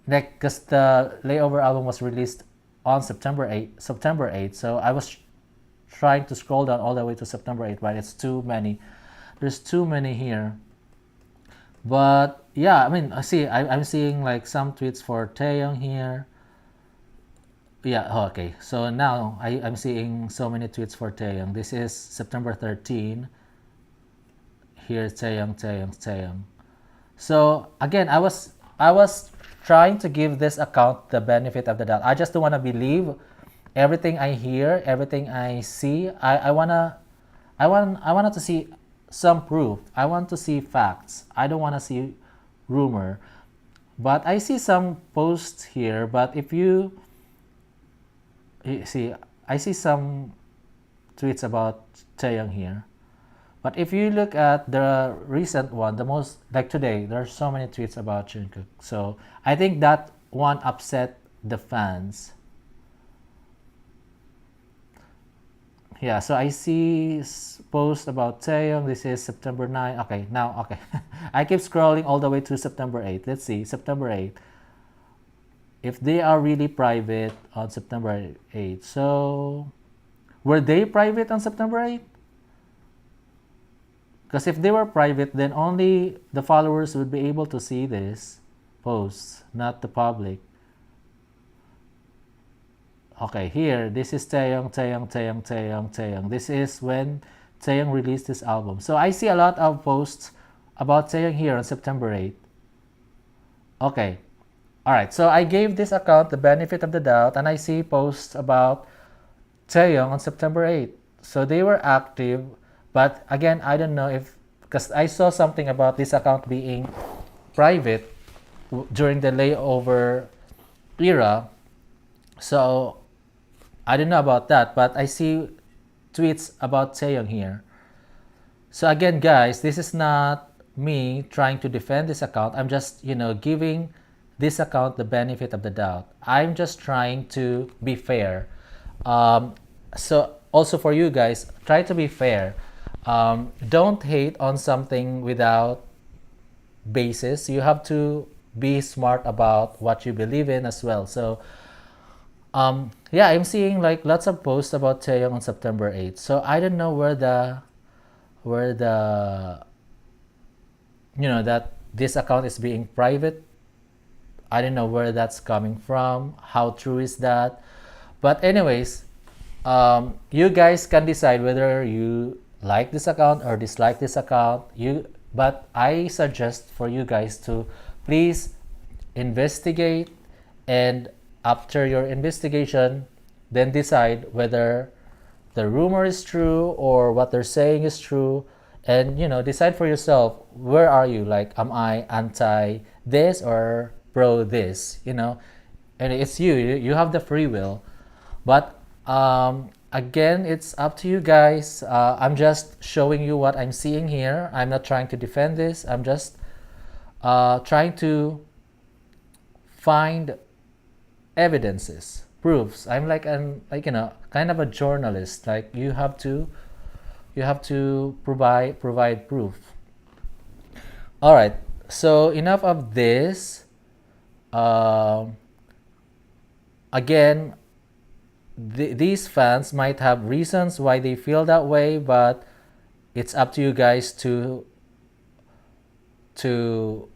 like, because the Layover album was released on September 8th. So I was trying to scroll down all the way to September 8th, but it's too many. There's too many here. But yeah, I mean, I'm seeing like some tweets for Taehyung here. Yeah, okay. So now I'm seeing so many tweets for Taehyung. This is September 13. Here's Taehyung. So again, I was trying to give this account the benefit of the doubt. I just don't want to believe everything I hear, everything I see. I wanted to see some proof. I want to see facts. I don't want to see rumor. But I see some posts here. But if you see, I see some tweets about Taehyung here. But if you look at the recent one, the most, like today, there are so many tweets about Jungkook. So I think that one upset the fans. Yeah, so I see post about Taehyung. This is September 9. Okay, now, okay. I keep scrolling all the way to September 8. Let's see, September 8. If they are really private on September 8. So, were they private on September 8? Because if they were private, then only the followers would be able to see this post, not the public. Okay, here, this is Taehyung. This is when Taehyung released this album. So I see a lot of posts about Taehyung here on September 8th. Okay, alright, so I gave this account the benefit of the doubt, and I see posts about Taehyung on September 8th. So they were active, but again, I don't know if, because I saw something about this account being private during the layover era. So I don't know about that, but I see tweets about Taehyung here. So again, guys, this is not me trying to defend this account. I'm just, giving this account the benefit of the doubt. I'm just trying to be fair. So also for you guys, try to be fair. Don't hate on something without basis. You have to be smart about what you believe in as well. So Yeah, I'm seeing like lots of posts about Taeyong on September 8th. So I don't know where the that this account is being private. I don't know where that's coming from. How true is that? But anyways, you guys can decide whether you like this account or dislike this account. But I suggest for you guys to please investigate, and after your investigation, then decide whether the rumor is true or what they're saying is true, and decide for yourself, where are you, like, am I anti this or pro this, and it's you have the free will. But again, it's up to you guys. I'm just showing you what I'm seeing here. I'm not trying to defend this. I'm just trying to find evidences, proofs. I'm like kind of a journalist. Like, you have to provide proof. All right. So enough of this. Um Again, these fans might have reasons why they feel that way, but it's up to you guys to to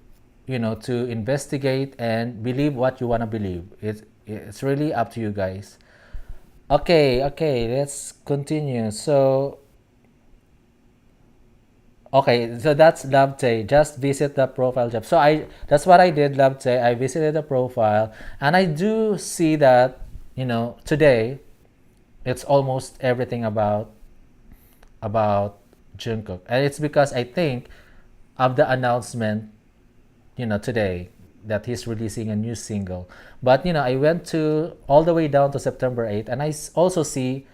investigate and believe what you want to believe. It's really up to you guys. Okay, let's continue. So that's Labte. Just visit the profile job. So that's what I did, Labte. I visited the profile, and I do see that today it's almost everything about Jungkook, and it's because I think of the announcement today, that he's releasing a new single. But I went to all the way down to September 8th, and I also see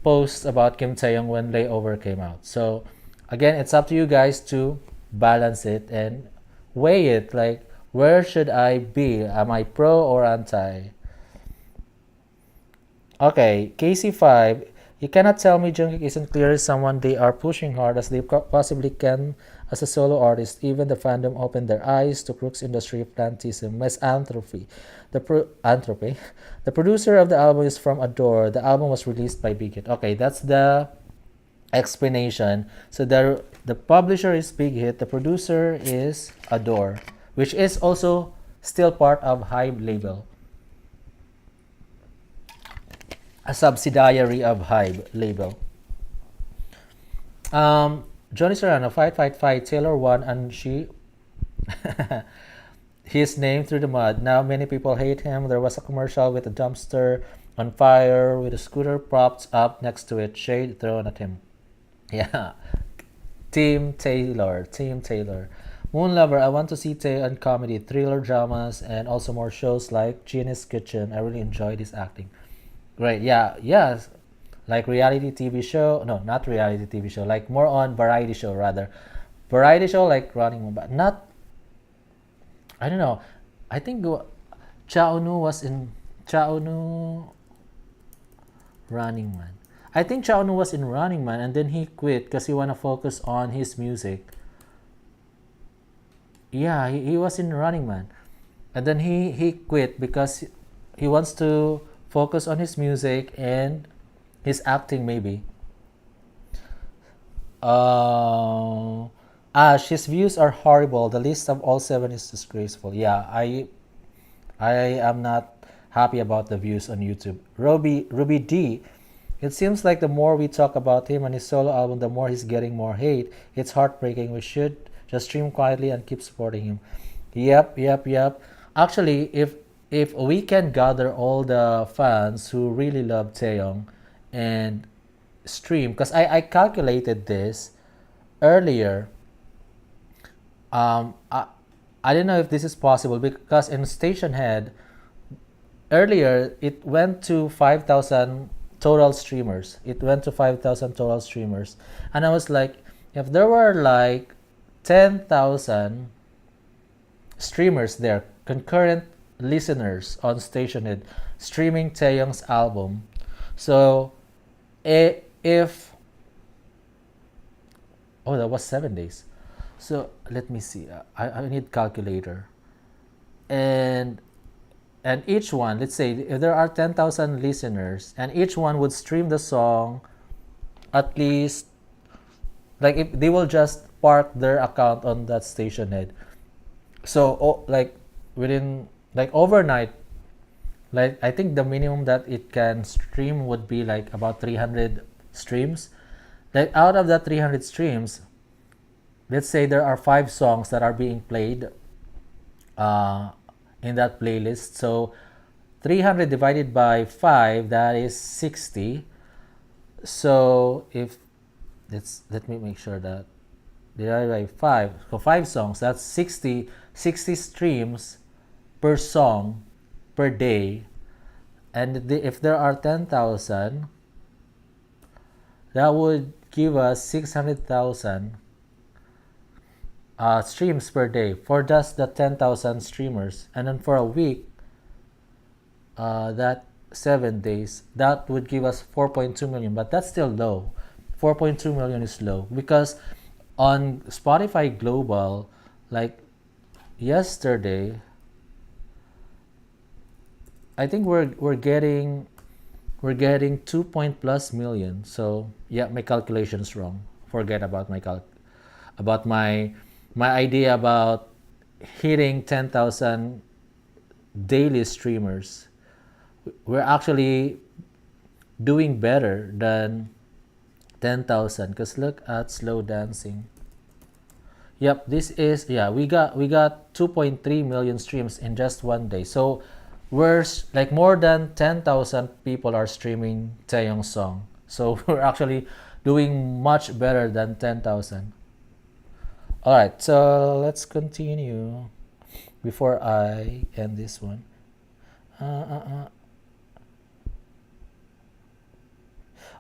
posts about Kim Taeyong when Layover came out. So again, it's up to you guys to balance it and weigh it. Like, where should I be? Am I pro or anti? Okay, KC5. You cannot tell me Jungkook isn't clearly someone they are pushing hard as they possibly can as a solo artist. Even the fandom opened their eyes to Crook's industry plantism, misanthropy. Anthropy. The producer of the album is from Adore. The album was released by Big Hit. Okay, that's the explanation. So the publisher is Big Hit. The producer is Adore, which is also still part of Hybe label, a subsidiary of Hybe label. Johnny Serrano, fight. Taylor won, and his name through the mud. Now many people hate him. There was a commercial with a dumpster on fire with a scooter propped up next to it, shade thrown at him. Yeah, Team Taylor. Moon Lover, I want to see Tay on comedy, thriller dramas, and also more shows like Genius Kitchen. I really enjoy this acting. Great, yeah, like reality TV show. No, not reality TV show. Like more on variety show rather. Variety show like Running, but not. I don't know. I think Chaonu was in Chaonu Running Man. I think Chaonu was in Running Man, and then he quit because he wanna focus on his music. Yeah, he was in Running Man, and then he quit because he wants to focus on his music and his acting maybe. Ash, his views are horrible. The list of all seven is disgraceful. Yeah, I am not happy about the views on YouTube. Ruby D. It seems like the more we talk about him and his solo album, the more he's getting more hate. It's heartbreaking. We should just stream quietly and keep supporting him. Yep. Actually, if we can gather all the fans who really love Taeyong and stream, because I calculated this earlier. um I, I don't know if this is possible, because in Station Head earlier it went to 5,000 total streamers. And I was like, if there were like 10,000 streamers there, concurrent listeners on Station Head streaming Taeyong's album. So if that was 7 days. So let me see. I need calculator. And and each one, let's say if there are 10,000 listeners and each one would stream the song at least, like if they will just park their account on that station head. So like within, like overnight, like I think the minimum that it can stream would be like about 300 streams. Like out of that 300 streams, let's say there are 5 songs that are being played uh, in that playlist. So 300 divided by 5, that is 60. So if let me make sure that divided by 5, so 5 songs, that's 60 streams per song per day. And if there are 10,000, that would give us 600,000 streams per day for just the 10,000 streamers. And then for a week, that 7 days, that would give us 4.2 million. But that's still low. 4.2 million is low because on Spotify Global, like yesterday, I think we're getting 2 point plus million. So yeah, my calculation is wrong. Forget about my idea about hitting 10,000 daily streamers. We're actually doing better than 10,000 because look at slow dancing. Yep, this is, yeah, we got 2.3 million streams in just one day. So we're like more than 10,000 people are streaming Taehyung's song. So we're actually doing much better than 10,000. All right, so let's continue before I end this one. Uh, uh, uh.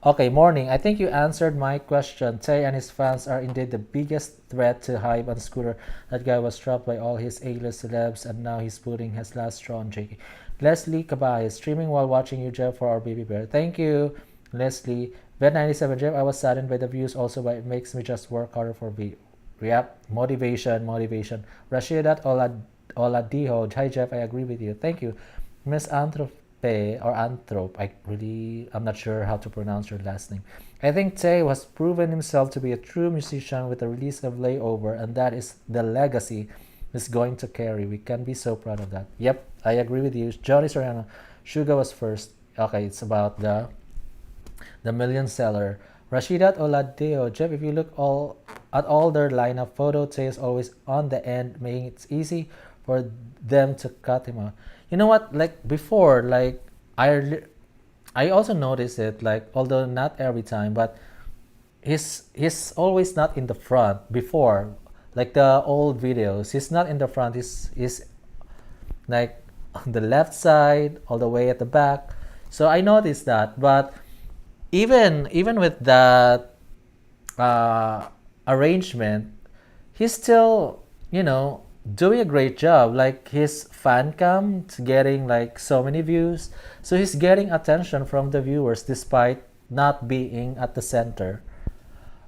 Okay, morning. I think you answered my question. Tay and his fans are indeed the biggest threat to hype on Scooter. That guy was dropped by all his A-list celebs and now he's putting his last straw on JK. Leslie Cabay, streaming while watching you, Jeff, for our baby bear. Thank you, Leslie. Vet97, Jeff, I was saddened by the views also, but it makes me just work harder for V. Yep, motivation. Rashidat Oladiho. Hi, Jeff, I agree with you. Thank you. Miss Anthrop or Anthrop, I'm not sure how to pronounce your last name. I think Tay has proven himself to be a true musician with the release of Layover, and that is the legacy he's going to carry. We can be so proud of that. Yep, I agree with you. Johnny Soriano, Suga was first. Okay, it's about the million seller. Rashidat Oladeo, Jeff, if you look at all their lineup photo, Tay is always on the end, making it easy for them to cut him out. You know what? Like before, like I also noticed it. Like although not every time, but he's always not in the front before. Like the old videos, he's not in the front. He's like on the left side, all the way at the back. So I noticed that. But even with that arrangement, he's still, doing a great job. Like his fan cam getting like so many views, so he's getting attention from the viewers despite not being at the center.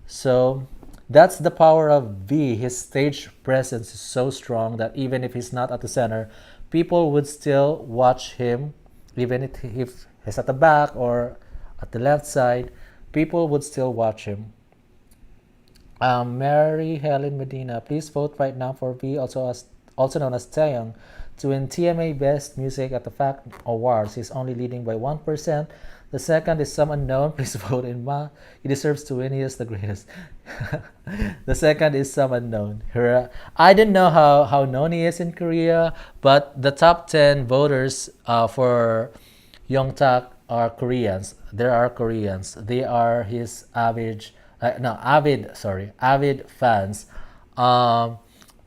So that's the power of V. His stage presence is so strong that even if he's not at the center, people would still watch him. Even if he's at the back or at the left side, people would still watch him. Mary Helen Medina, please vote right now for V, also known as Taehyung, to win TMA Best Music at the FACT Awards. He's only leading by 1%. The second is some unknown. Please vote in Ma. He deserves to win. He is the greatest. The second is some unknown. I didn't know how known he is in Korea, but the top 10 voters for Yongtak are Koreans. There are Koreans. They are his avid fans.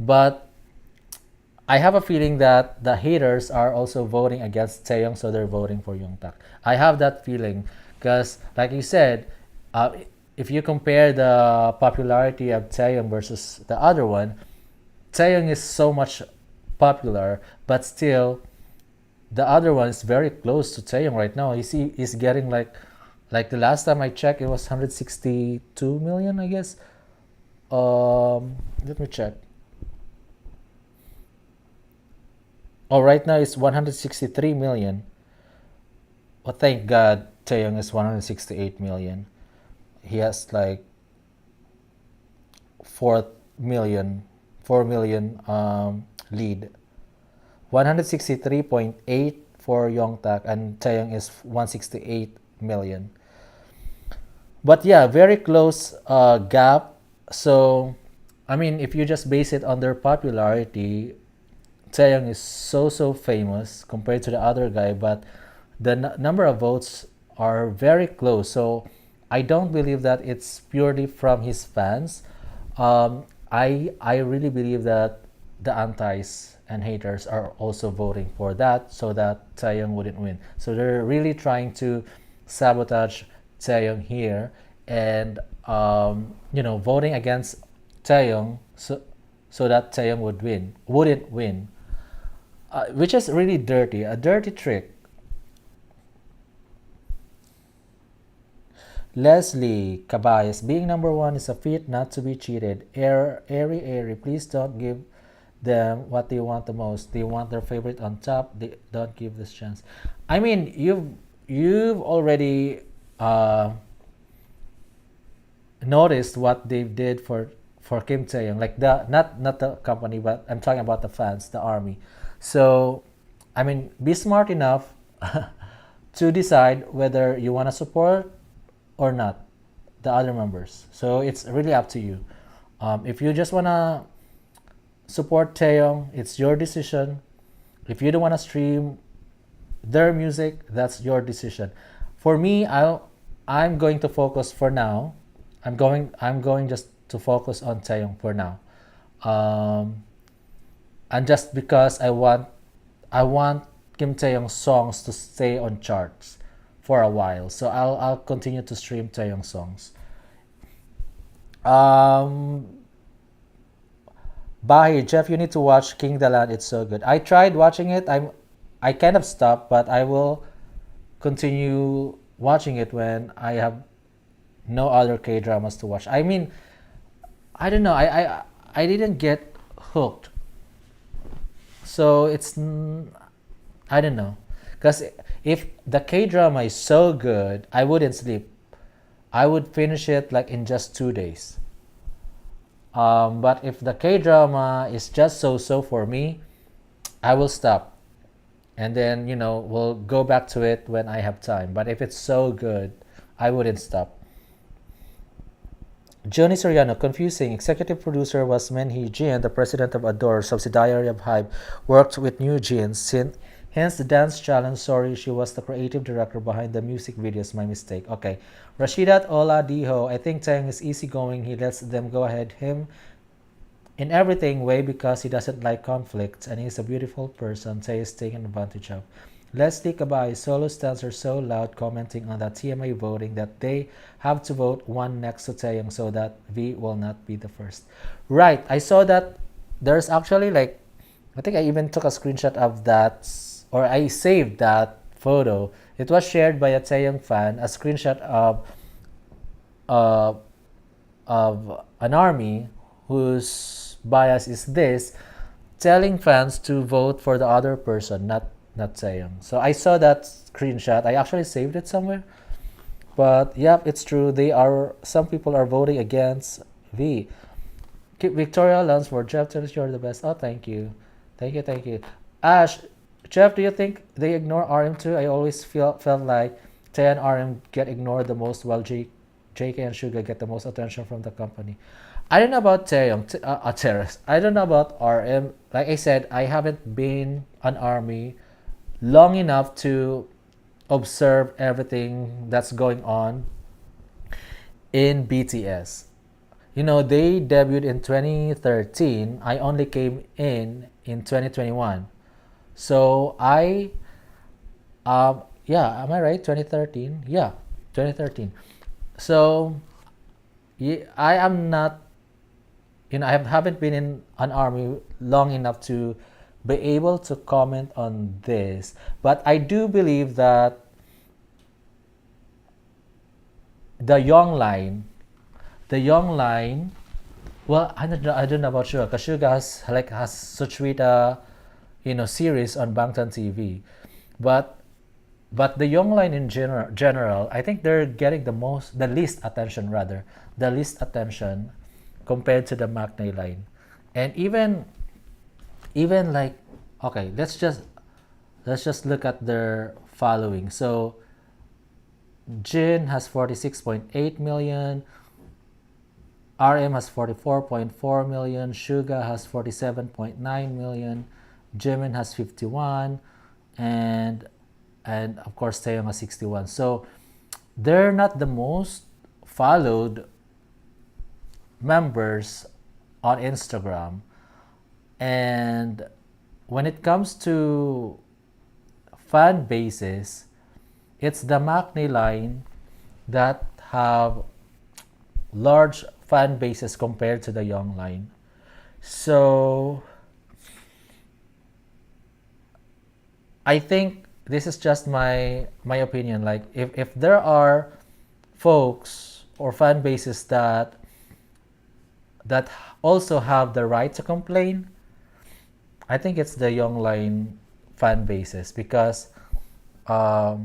But I have a feeling that the haters are also voting against Taehyung, so they're voting for Yongtak. I have that feeling because, like you said, if you compare the popularity of Taehyung versus the other one, Taehyung is so much popular, but still, the other one is very close to Taehyung right now. He's getting like the last time I checked, it was 162 million, I guess. Let me check. Oh, right now it's 163 million. Well, thank God Taeyong is 168 million. He has like 4 million, 4 million lead. 163.8 for Yongtak and Taeyong is 168 million. But yeah, very close gap. So, I mean, if you just base it on their popularity, Taeyong is so famous compared to the other guy, but the number of votes are very close. So I don't believe that it's purely from his fans. I really believe that the antis and haters are also voting for that so that Taeyong wouldn't win. So they're really trying to sabotage Taeyong here and voting against Taeyong so that Taeyong wouldn't win, which is really dirty, a dirty trick. Leslie Cabayas, being number one is a feat not to be cheated. Airy, please don't give them what they want the most. They want their favorite on top. They don't give this chance. I mean, you've already noticed what they did for Kim Tae-young, like the not the company, but I'm talking about the fans, the army. So, I mean, be smart enough to decide whether you want to support or not the other members. So it's really up to you. If you just want to support Taeyong, it's your decision. If you don't want to stream their music, that's your decision. For me, I'm going to focus for now. I'm going just to focus on Taeyong for now. And just because I want Kim Taeyong's songs to stay on charts for a while. So I'll continue to stream Taeyong songs. Um Bahi, Jeff, you need to watch King Dalan. It's so good. I tried watching it. I kind of stopped, but I will continue watching it when I have no other K dramas to watch. I mean, I don't know. I didn't get hooked. So I don't know. Because if the K drama is so good, I wouldn't sleep. I would finish it like in just 2 days. But if the K drama is just so for me, I will stop. And then, we'll go back to it when I have time. But if it's so good, I wouldn't stop. Johnny Soriano, confusing. Executive producer was Menhee Jin, the president of Adore, subsidiary of Hype, worked with New Jeans. Hence the dance challenge. Sorry, she was the creative director behind the music videos. My mistake. Okay. Rashidat Ola Diho, I think Tang is easygoing. He lets them go ahead him in everything way because he doesn't like conflict and he's a beautiful person. Tay is taken advantage of. Leslie Kabay, solo stands are so loud commenting on that TMA voting that they have to vote one next to Taeyong so that V will not be the first. Right, I saw that there's actually like, I think I even took a screenshot of that, or I saved that photo. It was shared by a Taeyong fan, a screenshot uh, of an army whose bias is this, telling fans to vote for the other person, not Taeyong. So I saw that screenshot. I actually saved it somewhere. But yep, it's true. Some people are voting against V. Victoria Lunsford, Jeff tells you're the best. Oh, thank you. Thank you. Ash, Jeff, do you think they ignore RM too? I always felt like Tay and RM get ignored the most while JK and Suga get the most attention from the company. I don't know about Taeyong, Teres. I don't know about RM. Like I said, I haven't been an army long enough to observe everything that's going on in BTS. They debuted in 2013. I only came in 2021. So yeah, am I right? 2013? Yeah, 2013. So, yeah, I am not, haven't been in an army long enough to be able to comment on this. But I do believe that the young line, the young line, well, I don't know about Suga, because Suga has Suchwita, series on Bangtan TV. But the young line in general, I think they're getting the least attention rather, the least attention compared to the Maknae line. And even like, okay, let's just look at their following. So Jin has 46.8 million, RM has 44.4 million, Suga has 47.9 million, Jimin has 51, and of course Taehyung has 61. So they're not the most followed members on Instagram. And when it comes to fan bases, it's the Maknae line that have large fan bases compared to the young line. So I think this is just my opinion. Like if there are folks or fan bases that also have the right to complain, I think it's the young line fan bases, because I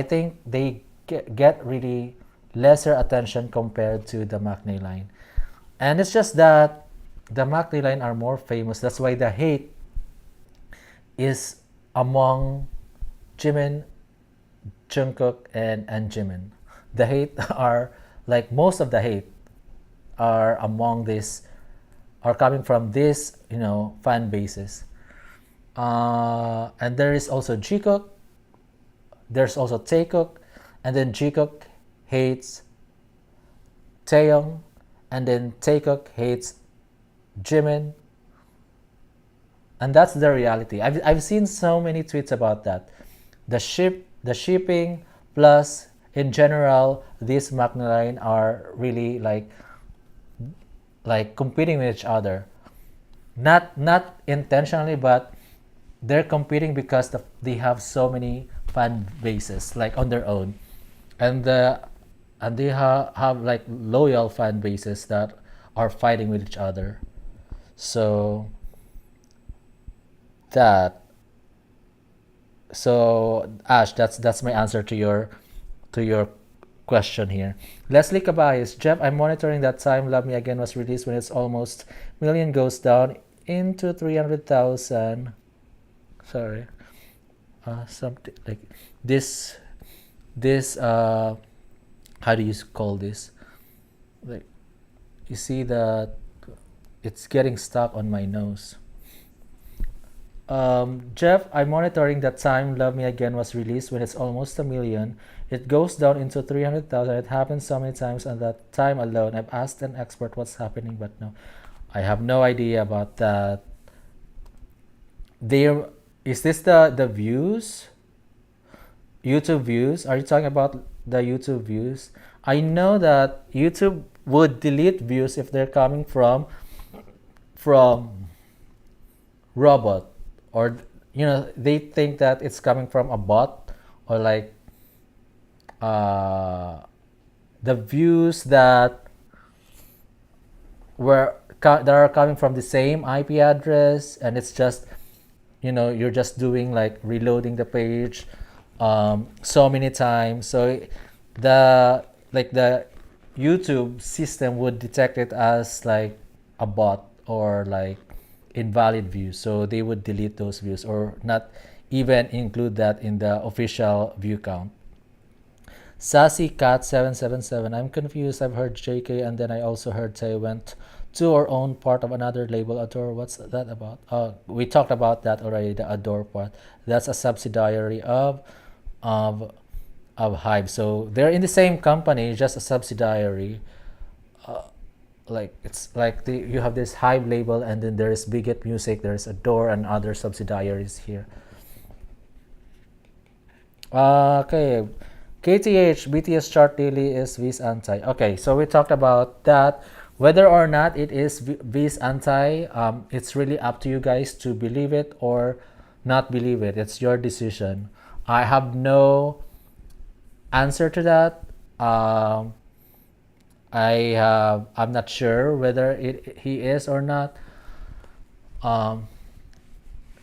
think they get really lesser attention compared to the Maknae line. And it's just that the Maknae line are more famous. That's why the hate is among Jimin, Jungkook, and Jimin. The hate are like most of the hate are among this are coming from this fan bases. And there is also Jikook, there's also Taekook, and then Jikook hates Taehyung, and then Taekook hates Jimin, and that's the reality. I've seen so many tweets about that. The shipping, plus in general, these Maknae line are really like competing with each other. Not intentionally, but they're competing because they have so many fan bases like on their own, and they have like loyal fan bases that are fighting with each other. So that so Ash, that's my answer to your question here. Leslie Cabayes, Jeff, I'm monitoring that Time Love Me Again was released when it's almost million goes down into 300,000. Sorry. Something like this how do you call this? Like, you see that it's getting stuck on my nose. Jeff, I'm monitoring that Time Love Me Again was released when it's almost a million. It goes down into 300,000. It happens so many times on that time alone. I've asked an expert what's happening, but no, I have no idea about that. There is this the views, YouTube views? Are you talking about the YouTube views? I know that YouTube would delete views if they're coming from robot, or they think that it's coming from a bot, or like the views that that are coming from the same IP address, and it's just you're just doing like reloading the page so many times. So the YouTube system would detect it as like a bot or like invalid views, so they would delete those views or not even include that in the official view count. Sassy Cat 777, I'm confused. I've heard JK and then I also heard Tay went to or own part of another label, Adore. What's that about? We talked about that already, the Adore part. That's a subsidiary of Hive. So they're in the same company, just a subsidiary. Like it's like you have this Hive label, and then there's Bigot Music, there's Adore, and other subsidiaries here. Okay, KTH BTS chart daily is V's anti. Okay, so we talked about that. Whether or not it is V's anti, it's really up to you guys to believe it or not believe it. It's your decision. I have no answer to that. I'm not sure whether he is or not.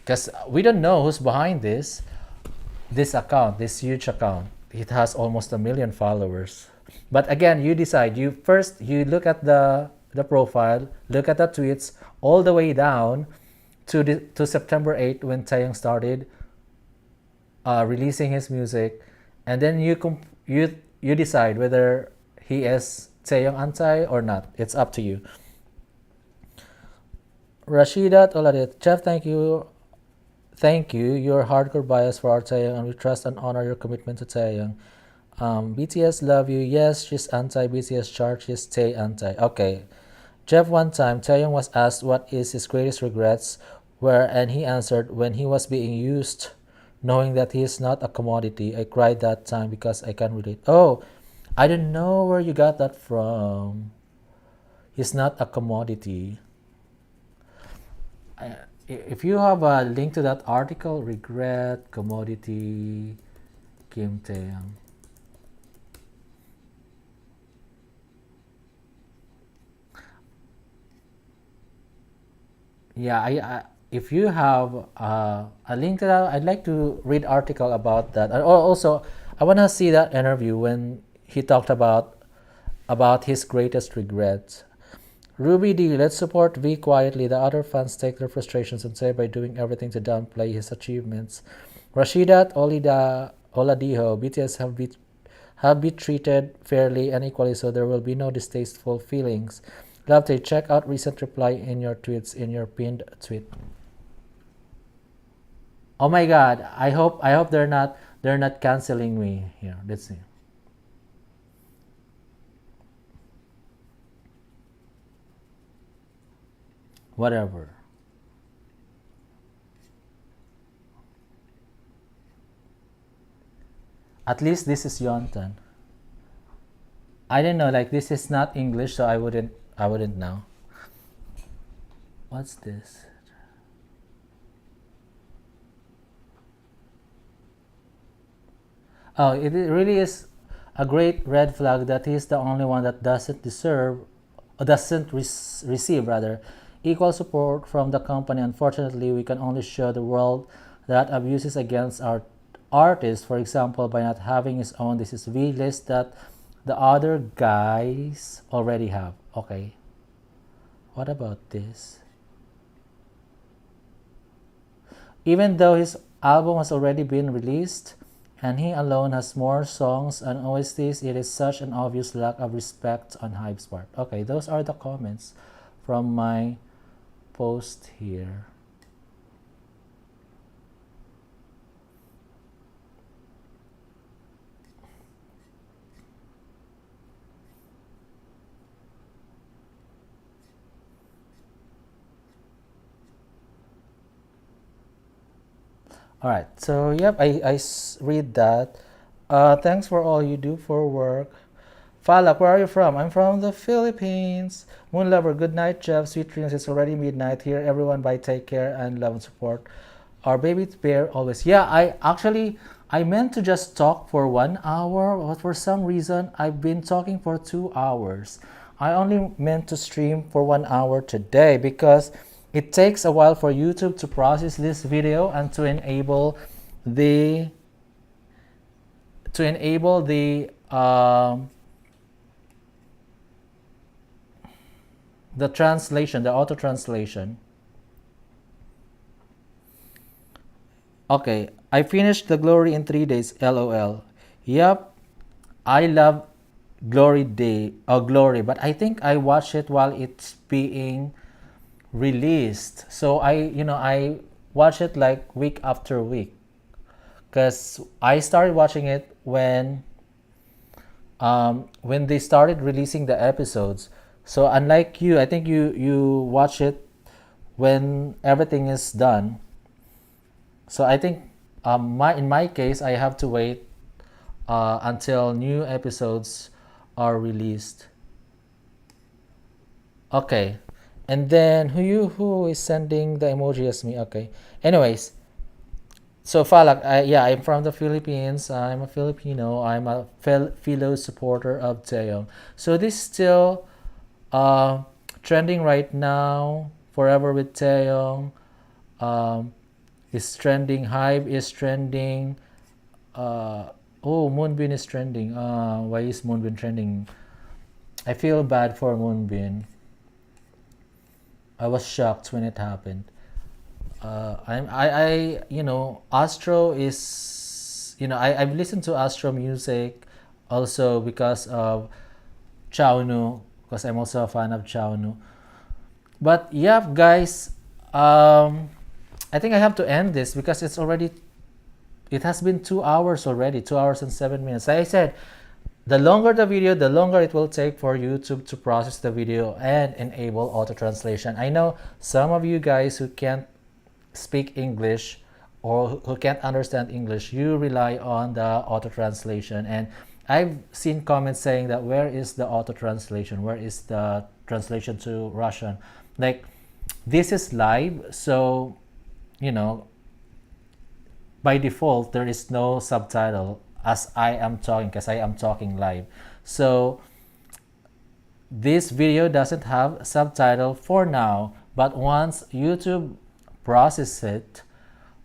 because we don't know who's behind this account, this huge account. It has almost 1 million followers. But again, you decide. You look at the profile, look at the tweets all the way down to September 8th when Taeyong started releasing his music, and then you decide whether he is Taeyong anti or not. It's up to you. Rashidat Oladit, Jeff, thank you. Thank you. You're hardcore bias for our Taeyong, and we trust and honor your commitment to Taeyong. BTS love you. Yes, she's anti BTS chart. She's Tay anti. Okay. Jeff, one time, Taeyong was asked what is his greatest regrets, and he answered, when he was being used, knowing that he is not a commodity. I cried that time because I can relate. Oh, I don't know where you got that from. He's not a commodity. If you have a link to that article, regret, commodity, Kim Taeyong. Yeah, if you have a link to that, I'd like to read article about that. And also, I want to see that interview when he talked about his greatest regrets. Ruby D, let's support V quietly. The other fans take their frustrations and say by doing everything to downplay his achievements. Rashidat Oladiho, BTS have been treated fairly and equally, so there will be no distasteful feelings. Love to check out recent reply in your tweets in your pinned tweet. Oh my God! I hope they're not canceling me here. Let's see. Whatever. At least this is Yontan. I don't know. Like this is not English, so I wouldn't know. What's this? Oh, it really is a great red flag that he's the only one that doesn't receive rather equal support from the company. Unfortunately, we can only show the world that abuses against our artists, for example, by not having his own This Is V list that the other guys already have. Okay, what about this? Even though his album has already been released and he alone has more songs and OSTs, it is such an obvious lack of respect on Hype's part. Okay, those are the comments from my post here. All right, so yep, read that. Thanks for all you do for work. Falak, where are you from? I'm from the Philippines. Moon Lover, good night, Jeff. Sweet dreams. It's already midnight here. Everyone, bye. Take care and love and support. Our baby bear always. Yeah, I meant to just talk for 1 hour, but for some reason I've been talking for 2 hours. I only meant to stream for 1 hour today because it takes a while for YouTube to process this video and the to enable the translation, the auto translation. Okay, I finished the Glory in 3 days. LOL. Yep, I love Glory, but I think I watched it while it's being released. So I watch it like week after week because I started watching it when they started releasing the episodes. So unlike you, I think you watch it when everything is done. So I think in my case I have to wait until new episodes are released. Okay, and then who is sending the emoji as me? Okay. Anyways, so Falak, yeah, I'm from the Philippines. I'm a Filipino. I'm a fellow supporter of Taeyong. So this is still trending right now. Forever with Taeyong. Um, is trending. Hive is trending. Oh, Moonbin is trending. Why is Moonbin trending? I feel bad for Moonbin. I was shocked when it happened. Astro is, I've listened to Astro music also because of Chaunu, because I'm also a fan of Chaunu. But yeah, guys, I think I have to end this because it has been 2 hours already, 2 hours and 7 minutes. Like I said, the longer the video, the longer it will take for YouTube to process the video and enable auto translation. I know some of you guys who can't speak English or who can't understand English, you rely on the auto translation. And I've seen comments saying that where is the auto translation? Where is the translation to Russian? Like, this is live, so by default there is no subtitle as I am talking, because I am talking live. So this video doesn't have subtitle for now, but once YouTube process it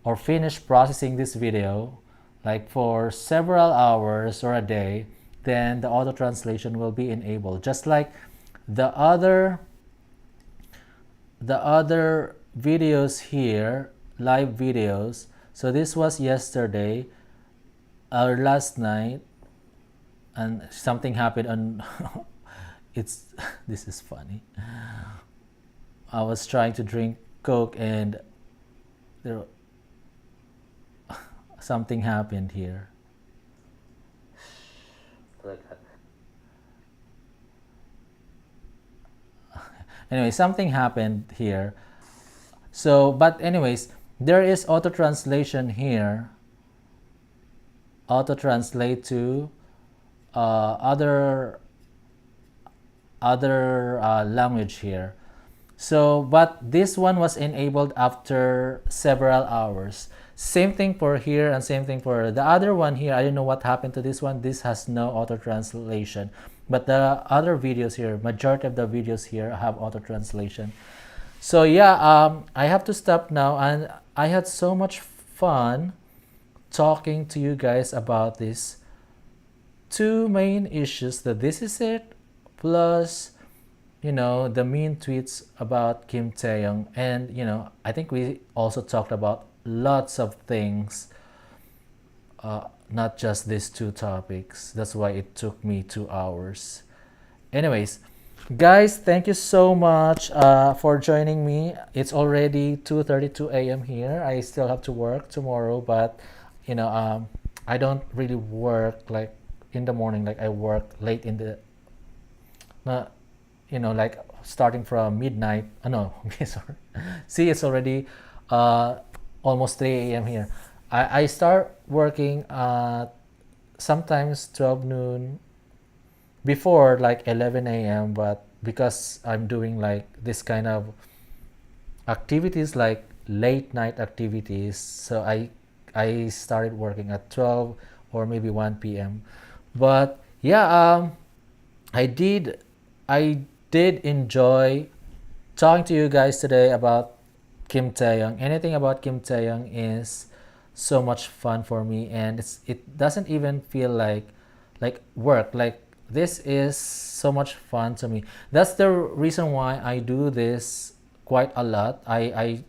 or finish processing this video, like for several hours or a day, then the auto translation will be enabled, just like the other videos here, live videos. So this was yesterday or last night, and something happened on this is funny. I was trying to drink Coke and there something happened here. Anyway, something happened here. So, but anyways, there is auto translation here. Auto translate to other language here. So, but this one was enabled after several hours. Same thing for here and same thing for the other one here. I don't know what happened to this one. This has no auto translation. But the other videos here, majority of the videos here have auto translation. So yeah, I have to stop now, and I had so much fun talking to you guys about these two main issues, that this is it, plus the mean tweets about Kim Taehyung. And I think we also talked about lots of things, not just these two topics. That's why it took me 2 hours. Anyways, guys, thank you so much for joining me. It's already 2:32 a.m. here. I still have to work tomorrow, but I don't really work like in the morning. Like, I work late in the like starting from midnight. No, okay, sorry. See, it's already almost 3 a.m. here. I start working sometimes 12 noon, before like 11 a.m. But because I'm doing like this kind of activities, like late night activities, so I started working at 12 or maybe 1 p.m. But yeah, I did enjoy talking to you guys today about Kim Taehyung. Anything about Kim Taehyung is so much fun for me, and it doesn't even feel like work. Like, this is so much fun to me. That's the reason why I do this quite a lot. I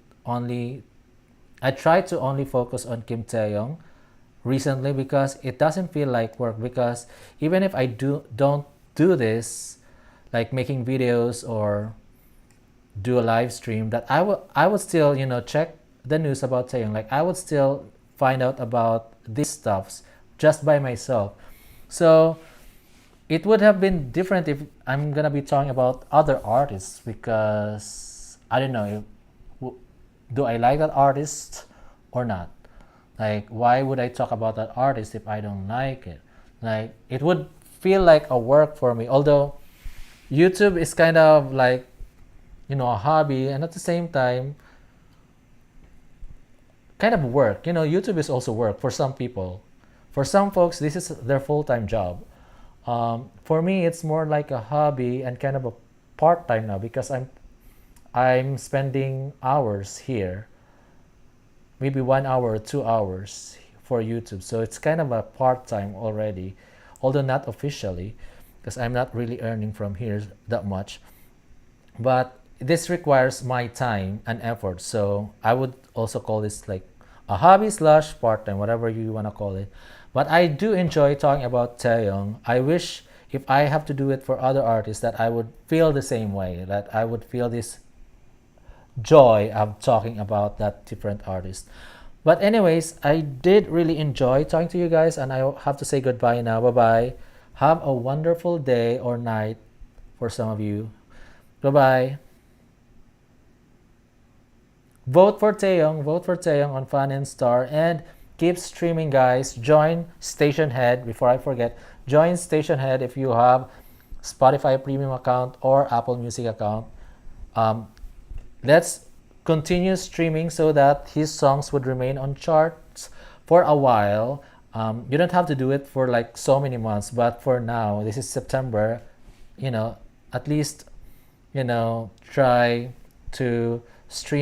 try to only focus on Kim Taehyung recently, because it doesn't feel like work. Because even if I don't do this, like making videos or do a live stream, that I would still check the news about Taehyung. Like, I would still find out about these stuffs just by myself. So it would have been different if I'm gonna be talking about other artists, because I don't know, do I like that artist or not? Like, why would I talk about that artist if I don't like it? Like, it would feel like a work for me. Although YouTube is kind of like a hobby, and at the same time kind of work. YouTube is also work for some people. For some folks, this is their full-time job. For me, it's more like a hobby and kind of a part-time now, because I'm spending hours here. maybe 1 hour or 2 hours for YouTube. So it's kind of a part-time already, although not officially, because I'm not really earning from here that much. But this requires my time and effort. So I would also call this like a hobby slash part-time, whatever you want to call it. But I do enjoy talking about Taehyung. I wish if I have to do it for other artists that I would feel the same way, that I would feel this joy of talking about that different artist. But anyways, I did really enjoy talking to you guys, and I have to say goodbye now. Bye bye. Have a wonderful day or night for some of you. Bye bye. Vote for Taeyong on Fan and Star, and keep streaming, guys. Join Station Head. Before I forget, join Station Head if you have Spotify Premium account or Apple Music account. Um, let's continue streaming so that his songs would remain on charts for a while. You don't have to do it for like so many months, but for now, this is September. At least try to stream